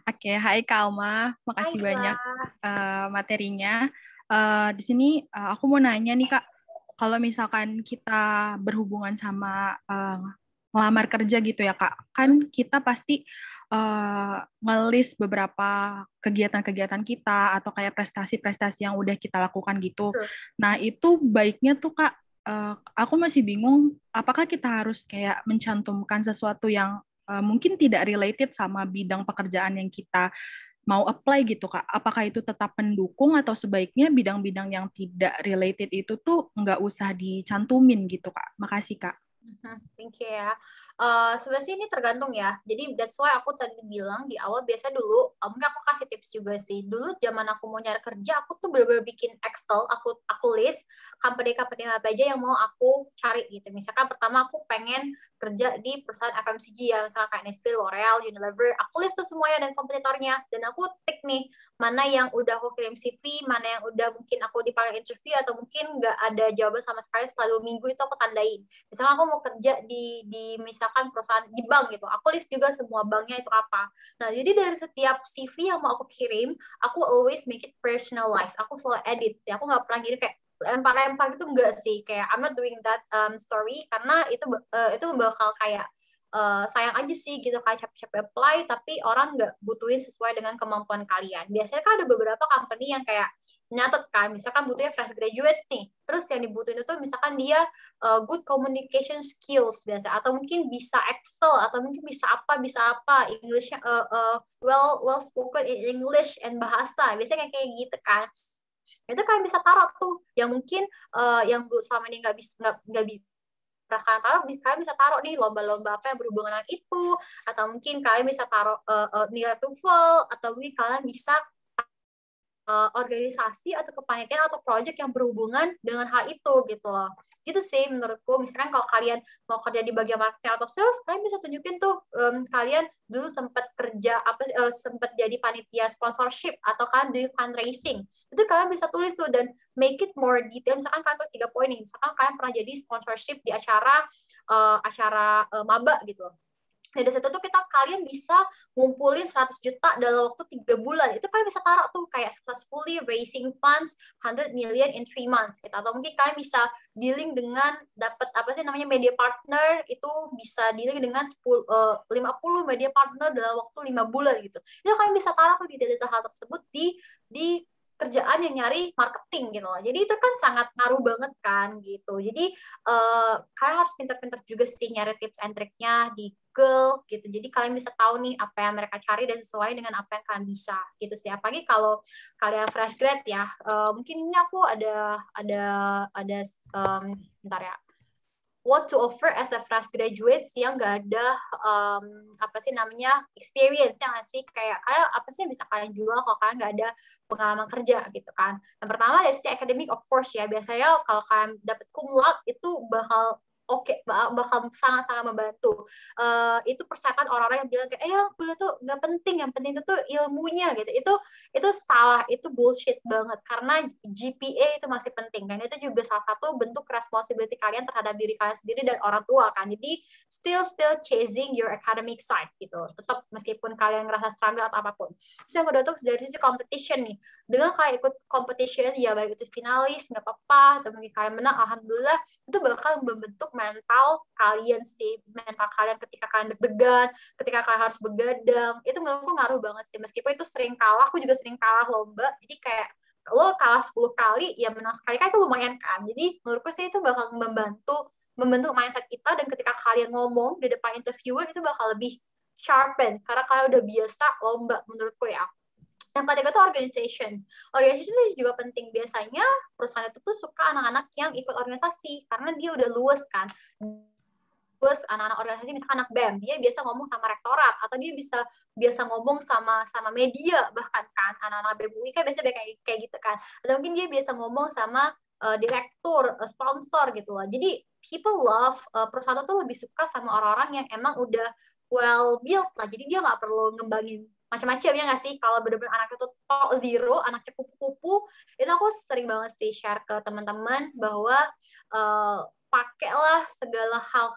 [SPEAKER 8] Oke, hai Kak Alma, makasih
[SPEAKER 4] Hai,
[SPEAKER 8] banyak
[SPEAKER 4] Kak.
[SPEAKER 8] materinya. Di sini aku mau nanya nih Kak, kalau misalkan kita berhubungan sama ngelamar kerja gitu ya Kak, kan kita pasti ngelis beberapa kegiatan-kegiatan kita atau kayak prestasi-prestasi yang udah kita lakukan gitu. Nah itu baiknya tuh Kak, aku masih bingung, apakah kita harus kayak mencantumkan sesuatu yang mungkin tidak related sama bidang pekerjaan yang kita mau apply gitu Kak. Apakah itu tetap mendukung atau sebaiknya bidang-bidang yang tidak related itu tuh nggak usah dicantumin gitu Kak. Makasih Kak.
[SPEAKER 4] Thank you ya. Sebenarnya ini tergantung ya. Jadi that's why aku tadi bilang di awal biasa dulu, mungkin aku kasih tips juga sih. Dulu zaman aku mau nyari kerja, aku tuh bener-bener bikin Excel, aku list company-company apa aja yang mau aku cari gitu. Misalkan pertama aku pengen kerja di perusahaan FMCG ya, misalkan kayak Nestle, L'Oreal, Unilever, aku list tuh semuanya dan kompetitornya. Dan aku tik nih, mana yang udah aku kirim CV, mana yang udah mungkin aku dipanggil interview, atau mungkin nggak ada jawaban sama sekali setelah 2 minggu itu aku tandain. Misalkan aku mau kerja di misalkan perusahaan di bank gitu, aku list juga semua banknya itu apa. Nah, jadi dari setiap CV yang mau aku kirim, aku always make it personalized. Aku selalu edit sih, aku nggak pernah gini kayak lempar-lempar gitu, enggak sih, kayak I'm not doing that story, karena itu bakal kayak sayang aja sih gitu, kayak capek-capek apply tapi orang nggak butuhin sesuai dengan kemampuan kalian. Biasanya kan ada beberapa company yang kayak nyatet kan, misalkan butuhnya fresh graduates nih, terus yang dibutuhin itu misalkan dia good communication skills biasa, atau mungkin bisa Excel, atau mungkin bisa apa English well spoken in English and bahasa, biasanya kayak gitu kan. Itu kalian bisa taruh tuh yang mungkin yang selama ini nggak bisa taruh, kalian bisa taruh nih lomba-lomba apa yang berhubungan dengan itu, atau mungkin kalian bisa taruh nilai TOEFL, atau mungkin kalian bisa organisasi atau kepanitiaan atau project yang berhubungan dengan hal itu gitu loh. Gitu sih menurutku. Misalkan kalau kalian mau kerja di bagian marketing atau sales, kalian bisa tunjukin tuh kalian dulu sempat kerja sempat jadi panitia sponsorship, atau kan di fundraising. Itu kalian bisa tulis tuh dan make it more detail. Misalkan kalian tulis 3 poin nih. Misalkan kalian pernah jadi sponsorship di acara maba gitu loh. Dari situ tuh kalian bisa ngumpulin 100 juta dalam waktu 3 bulan. Itu kalian bisa taruh tuh kayak successfully raising funds 100 million in 3 months gitu. Atau mungkin kalian bisa dealing dengan dapat media partner, itu bisa dealing dengan 50 media partner dalam waktu 5 bulan gitu. Itu kalian bisa taruh tuh di data hal tersebut di kerjaan yang nyari marketing gitu loh. Jadi itu kan sangat ngaruh banget kan gitu. Jadi kalian harus pintar-pintar juga sih nyari tips and triknya di Google gitu. Jadi kalian bisa tahu nih apa yang mereka cari dan sesuai dengan apa yang kalian bisa gitu sih. Apalagi kalau kalian fresh grad ya. Mungkin ini aku ada bentar ya. What to offer as a fresh graduate yang nggak ada experience ya nggak sih, kayak apa sih yang bisa kalian jual kalau kalian nggak ada pengalaman kerja gitu kan. Yang pertama dari sisi akademik of course ya, biasanya kalau kalian dapet cum laude itu bakal bakal sangat-sangat membantu. Itu persetan orang-orang yang bilang kayak kuliah tuh nggak penting, yang penting itu tuh ilmunya gitu. Itu salah, itu bullshit banget, karena GPA itu masih penting, dan itu juga salah satu bentuk responsibility kalian terhadap diri kalian sendiri dan orang tua kan. Jadi still chasing your academic side gitu, tetap meskipun kalian ngerasa struggle atau apapun. Terus yang kedua tuh dari sisi competition nih, dengan kalian ikut competition ya, baik itu finalis nggak apa-apa, atau mungkin kalian menang, alhamdulillah, itu bakal membentuk mental kalian sih, mental kalian ketika kalian deg-degan, ketika kalian harus begadang, itu menurutku ngaruh banget sih. Meskipun itu sering kalah, aku juga sering kalah lomba, jadi kayak lo kalah 10 kali, ya menang sekali kan itu lumayan kan. Jadi menurutku sih itu bakal membentuk mindset kita, dan ketika kalian ngomong di depan interviewer itu bakal lebih sharpen, karena kalian udah biasa lomba menurutku ya. Yang ketiga itu organizations juga penting. Biasanya perusahaan itu tuh suka anak-anak yang ikut organisasi, karena dia udah luas kan. Luas anak-anak organisasi, misalkan anak BEM, dia biasa ngomong sama rektorat, atau dia biasa ngomong sama media, bahkan kan anak-anak BEM UI kan biasa kayak gitu kan. Atau mungkin dia biasa ngomong sama direktur, sponsor gitu loh. Jadi people love, perusahaan itu lebih suka sama orang-orang yang emang udah well built lah. Jadi dia nggak perlu ngembangin macam-macam ya nggak sih. Kalau bener-bener anaknya tuh top zero, anaknya kupu-kupu, itu aku sering banget sih share ke teman-teman bahwa pakailah segala hal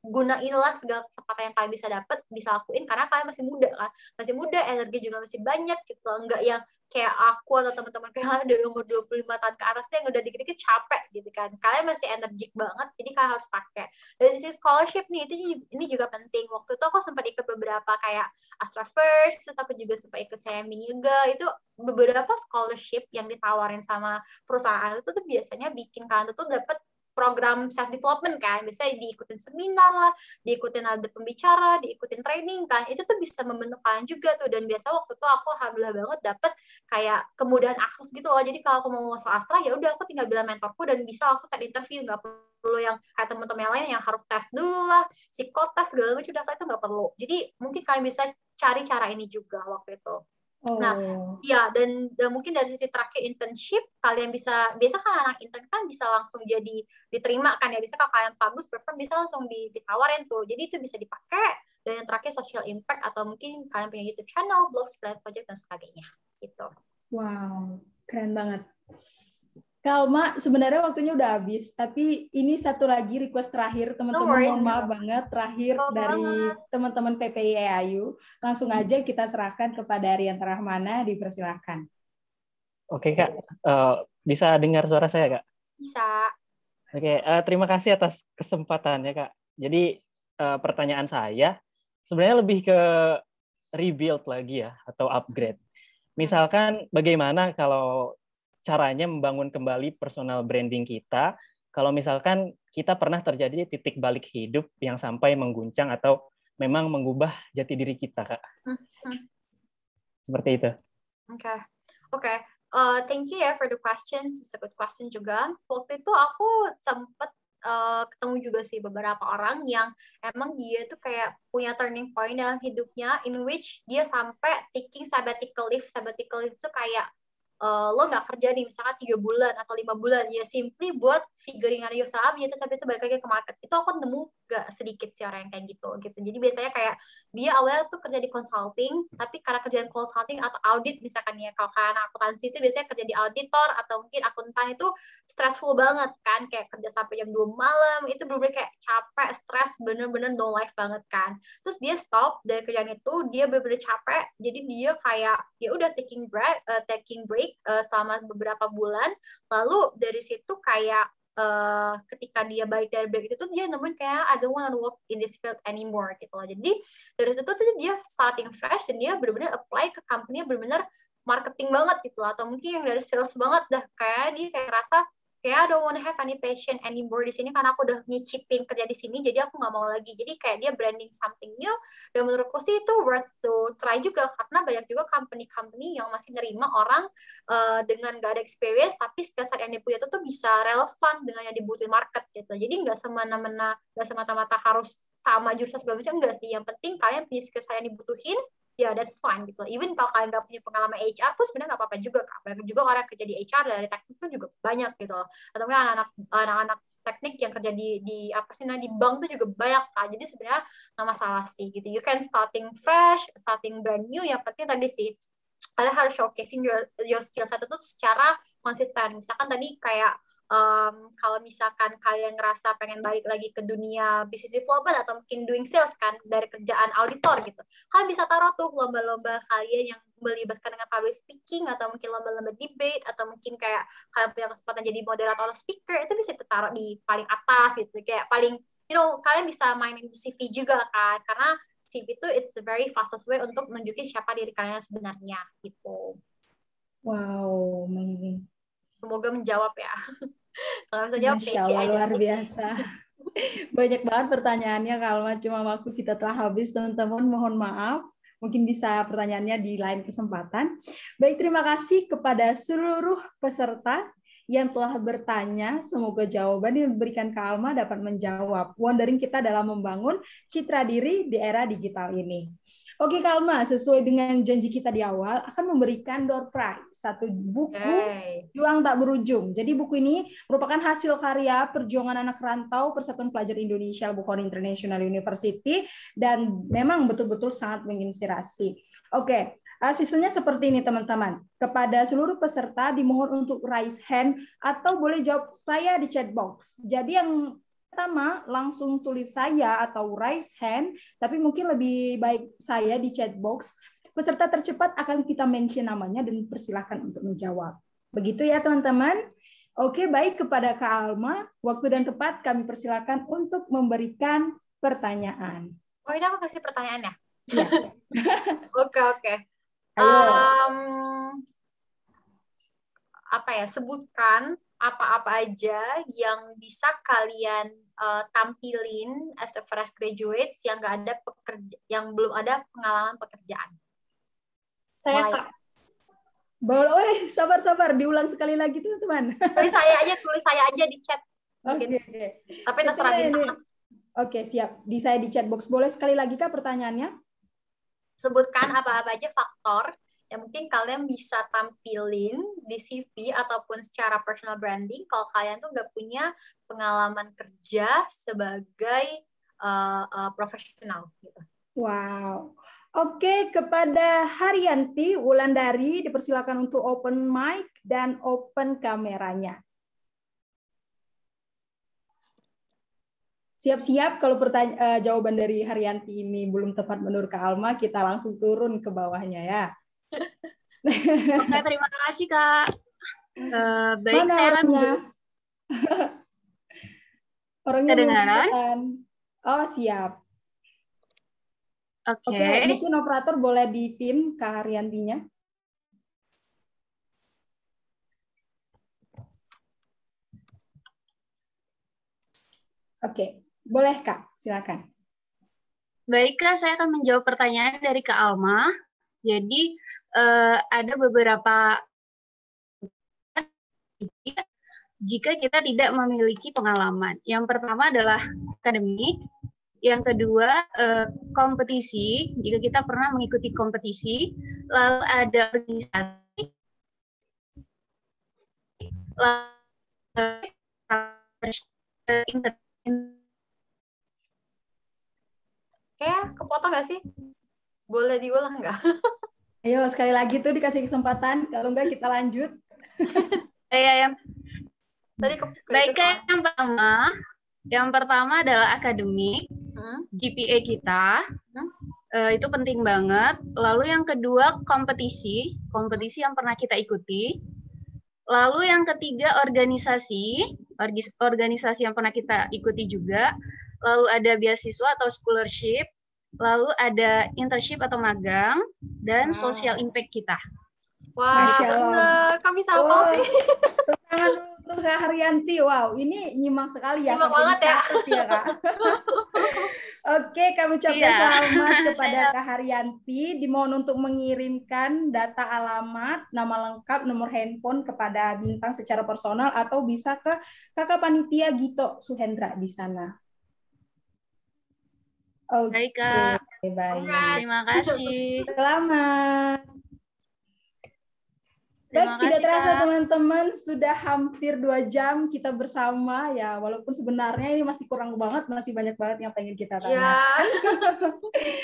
[SPEAKER 4] gunainlah segala kesempatan yang kalian bisa dapat, bisa lakuin, karena kalian masih muda kan, masih muda, energi juga masih banyak gitu, enggak yang kayak aku atau teman-teman kayak dari umur 25 tahun ke atasnya yang udah dikit-dikit capek gitu kan. Kalian masih energik banget, jadi kalian harus pakai. Dari sisi scholarship nih, ini juga penting. Waktu itu aku sempat ikut beberapa kayak Astra First, terus aku juga sempat ikut Semi juga. Itu beberapa scholarship yang ditawarin sama perusahaan itu tuh biasanya bikin kalian tuh dapat program self development kan, biasanya diikutin seminar lah, diikutin ada pembicara, diikutin training kan, itu tuh bisa membentuk kalian juga tuh. Dan biasa waktu itu aku alhamdulillah banget dapet kayak kemudahan akses gitu loh. Jadi kalau aku mau masuk Astra ya udah aku tinggal bilang mentorku dan bisa langsung set interview, nggak perlu yang kayak teman-teman yang lain yang harus tes dulu lah, psikotes segala macam, udah itu nggak perlu. Jadi mungkin kalian bisa cari cara ini juga waktu itu. Nah, ya dan mungkin dari sisi terakhir internship, kalian bisa, biasa kan anak intern kan bisa langsung jadi diterima kan ya, bisa kalau kalian bagus perform bisa langsung ditawarin tuh, jadi itu bisa dipakai. Dan yang terakhir social impact, atau mungkin kalian punya YouTube channel, blog, project dan sebagainya gitu.
[SPEAKER 1] Wow, keren banget. Kalma, sebenarnya waktunya udah habis, tapi ini satu lagi request terakhir, teman-teman, mohon maaf banget, terakhir dari teman-teman PPI EAU. Langsung aja kita serahkan kepada Rian Rahmana, dipersilakan.
[SPEAKER 9] Oke Kak, bisa dengar suara saya Kak?
[SPEAKER 4] Bisa.
[SPEAKER 9] Oke, terima kasih atas kesempatannya Kak. Jadi pertanyaan saya sebenarnya lebih ke rebuild lagi ya, atau upgrade. Misalkan bagaimana kalau caranya membangun kembali personal branding kita kalau misalkan kita pernah terjadi titik balik hidup yang sampai mengguncang atau memang mengubah jati diri kita, Kak. Seperti itu.
[SPEAKER 4] Oke. Thank you ya for the questions. It's a good question juga. Waktu itu aku sempat ketemu juga sih beberapa orang yang emang dia tuh kayak punya turning point dalam hidupnya, in which dia sampai taking sabbatical leave. Sabbatical leave itu kayak lo nggak kerja nih misalkan 3 bulan atau 5 bulan ya, simply buat figuring out yourself, gitu, sampai itu balik lagi ke market. Itu aku nemu gak sedikit sih orang yang kayak gitu. Jadi biasanya kayak dia awalnya tuh kerja di consulting, tapi karena kerjaan consulting atau audit misalkan ya, kalau kayak akuntansi itu biasanya kerja di auditor atau mungkin akuntan itu stressful banget kan, kayak kerja sampai jam 2 malam, itu bener-bener kayak capek, stres, bener-bener no life banget kan. Terus dia stop dari kerjaan itu, dia bener-bener capek, jadi dia kayak ya udah taking break selama beberapa bulan. Lalu dari situ kayak ketika dia balik dari break itu tuh dia nemuin kayak I don't want to work in this field anymore gitu loh. Jadi dari situ tuh dia starting fresh dan dia benar-benar apply ke company benar-benar marketing banget gitu loh, atau mungkin yang dari sales banget dah, kayak dia kayak rasa kayak I don't want to have any passion anymore di sini karena aku udah nyicipin kerja di sini, jadi aku nggak mau lagi. Jadi kayak dia branding something new, dan menurutku sih itu worth to try juga, karena banyak juga company yang masih nerima orang dengan gak ada experience, tapi skill set yang dia punya itu tuh bisa relevan dengan yang dibutuhin market gitu. Jadi nggak semata-mata harus sama jurusan segala macam, enggak sih. Yang penting kalian punya skill set yang dibutuhin, ya that's fine gitu. Even kalau kalian nggak punya pengalaman HR pun sebenarnya nggak apa-apa juga. Banyak juga orang kerja di HR dari teknik itu juga banyak gitu. Atau mungkin anak-anak teknik yang kerja di apa sih, di bank itu juga banyak kan. Jadi sebenarnya nggak masalah sih gitu. You can starting fresh, starting brand new. Yang penting tadi sih kalian harus showcasing your skill set itu secara konsisten. Misalkan tadi kayak kalau misalkan kalian ngerasa pengen balik lagi ke dunia business development atau mungkin doing sales kan dari kerjaan auditor gitu, kalian bisa taruh tuh lomba-lomba kalian yang melibatkan dengan public speaking, atau mungkin lomba-lomba debate, atau mungkin kayak kalian punya kesempatan jadi moderator atau speaker, itu bisa ditaruh di paling atas gitu, kayak paling kalian bisa mainin di CV juga kan, karena CV itu it's the very fastest way untuk menunjukin siapa diri kalian sebenarnya gitu.
[SPEAKER 1] Wow, amazing.
[SPEAKER 4] Semoga menjawab ya. Kalau bisa jawab,
[SPEAKER 1] Masya Allah, luar biasa. Banyak banget pertanyaannya, Kalma. Cuma waktu kita telah habis, teman-teman. Mohon maaf. Mungkin bisa pertanyaannya di lain kesempatan. Baik, terima kasih kepada seluruh peserta yang telah bertanya. Semoga jawaban yang diberikan ke Alma dapat menjawab wondering kita dalam membangun citra diri di era digital ini. Oke, Kalma, sesuai dengan janji kita di awal, akan memberikan door prize, satu buku Juang Tak Berujung. Jadi buku ini merupakan hasil karya perjuangan anak rantau Persatuan Pelajar Indonesia Al-Bukhari International University, dan memang betul-betul sangat menginspirasi. Oke, sistemnya seperti ini, teman-teman. Kepada seluruh peserta dimohon untuk raise hand atau boleh jawab saya di chat box. Jadi yang pertama langsung tulis saya atau raise hand, tapi mungkin lebih baik saya di chat box. Peserta tercepat akan kita mention namanya dan persilahkan untuk menjawab. Begitu ya teman-teman. Oke, baik, kepada Kak Alma, waktu dan tempat kami persilakan untuk memberikan pertanyaan.
[SPEAKER 4] Oh, ini aku kasih pertanyaannya?
[SPEAKER 1] Iya.
[SPEAKER 4] Oke. Apa ya, sebutkan apa-apa aja yang bisa kalian tampilin as a fresh graduate yang nggak ada yang belum ada pengalaman pekerjaan.
[SPEAKER 10] Saya Kak.
[SPEAKER 1] Boleh, sabar, diulang sekali lagi teman-teman.
[SPEAKER 4] Tulis saya aja di chat. Oke. Tapi terserah Bintang.
[SPEAKER 1] Oke, siap. Saya di chat box. Boleh sekali lagi Kak pertanyaannya?
[SPEAKER 4] Sebutkan apa-apa aja faktor yang mungkin kalian bisa tampilin di CV ataupun secara personal branding kalau kalian tuh nggak punya pengalaman kerja sebagai profesional gitu.
[SPEAKER 1] Wow. Oke, kepada Haryanti Wulandari dipersilakan untuk open mic dan open kameranya. Siap-siap kalau jawaban dari Haryanti ini belum tepat menurut Kak Alma, kita langsung turun ke bawahnya ya.
[SPEAKER 10] Oke, terima kasih Kak. Baik,
[SPEAKER 1] mana
[SPEAKER 10] saya
[SPEAKER 1] orangnya? Orangnya
[SPEAKER 10] kedengaran?
[SPEAKER 1] Oh, siap.
[SPEAKER 10] Oke,
[SPEAKER 1] mungkin operator boleh di-pin ke Haryantinya. Oke, boleh Kak, silakan.
[SPEAKER 10] baik Kak, saya akan menjawab pertanyaan dari Kak Alma. Jadi ada beberapa jika kita tidak memiliki pengalaman. Yang pertama adalah akademik, yang kedua kompetisi, jika kita pernah mengikuti kompetisi, lalu ada organisasi,
[SPEAKER 4] Kayak kepotong nggak sih? Boleh diulang nggak?
[SPEAKER 1] Ayo sekali lagi tuh dikasih kesempatan, kalau enggak kita lanjut.
[SPEAKER 10] Baik, yang pertama adalah akademik, GPA kita, itu penting banget. Lalu yang kedua kompetisi yang pernah kita ikuti. Lalu yang ketiga organisasi yang pernah kita ikuti juga. Lalu ada beasiswa atau scholarship. Lalu ada internship atau magang, dan social impact kita.
[SPEAKER 4] Wah, bener. Kamu bisa apa sih?
[SPEAKER 1] Tangan untuk Kak Haryanti. Wow, ini nyimak sekali ya.
[SPEAKER 4] Nyimak banget ya.
[SPEAKER 1] Kak. Oke, kami ucapkan selamat kepada Kak Haryanti. Dimohon untuk mengirimkan data alamat, nama lengkap, nomor handphone kepada Bintang secara personal atau bisa ke Kakak Panitia Gito Suhendra di sana.
[SPEAKER 10] Baik, Kak.
[SPEAKER 1] Baik.
[SPEAKER 10] Terima kasih.
[SPEAKER 1] Selamat. Baik, tidak terasa teman-teman, sudah hampir 2 jam kita bersama ya, walaupun sebenarnya ini masih kurang banget, masih banyak banget yang pengen kita tanyakan.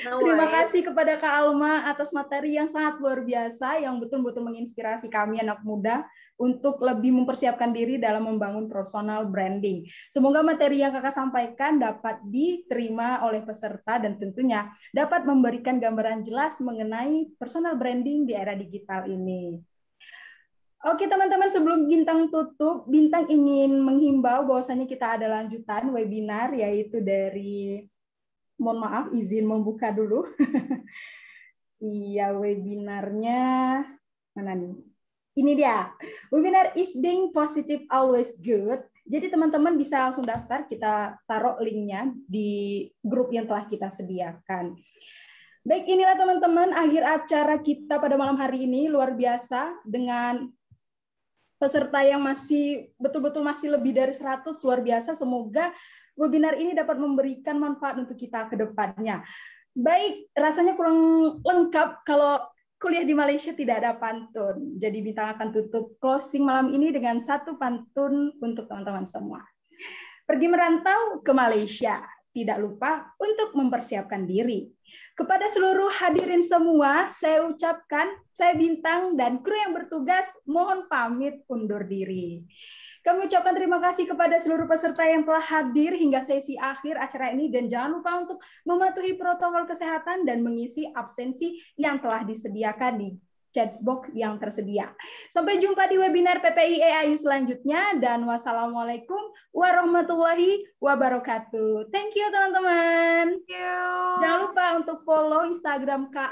[SPEAKER 1] Terima kasih kepada Kak Alma atas materi yang sangat luar biasa, yang betul-betul menginspirasi kami anak muda untuk lebih mempersiapkan diri dalam membangun personal branding. Semoga materi yang Kakak sampaikan dapat diterima oleh peserta dan tentunya dapat memberikan gambaran jelas mengenai personal branding di era digital ini. Oke teman-teman, sebelum Bintang tutup, Bintang ingin menghimbau bahwasanya kita ada lanjutan webinar, yaitu dari, mohon maaf, izin membuka dulu. Iya, webinarnya mana nih? Ini dia, webinar Is Being Positive Always Good. Jadi teman-teman bisa langsung daftar, kita taruh linknya di grup yang telah kita sediakan. Baik, inilah teman-teman akhir acara kita pada malam hari ini, luar biasa dengan peserta yang masih betul-betul masih lebih dari 100, luar biasa. Semoga webinar ini dapat memberikan manfaat untuk kita ke depannya. Baik, rasanya kurang lengkap kalau kuliah di Malaysia tidak ada pantun. Jadi Bintang akan tutup closing malam ini dengan 1 pantun untuk teman-teman semua. Pergi merantau ke Malaysia, tidak lupa untuk mempersiapkan diri. Kepada seluruh hadirin semua, saya ucapkan, saya Bintang dan kru yang bertugas mohon pamit undur diri. Kami ucapkan terima kasih kepada seluruh peserta yang telah hadir hingga sesi akhir acara ini, dan jangan lupa untuk mematuhi protokol kesehatan dan mengisi absensi yang telah disediakan di chat box yang tersedia. Sampai jumpa di webinar PPI EAU selanjutnya, dan wassalamualaikum warahmatullahi wabarakatuh. Thank you teman-teman. Jangan lupa untuk follow Instagram KA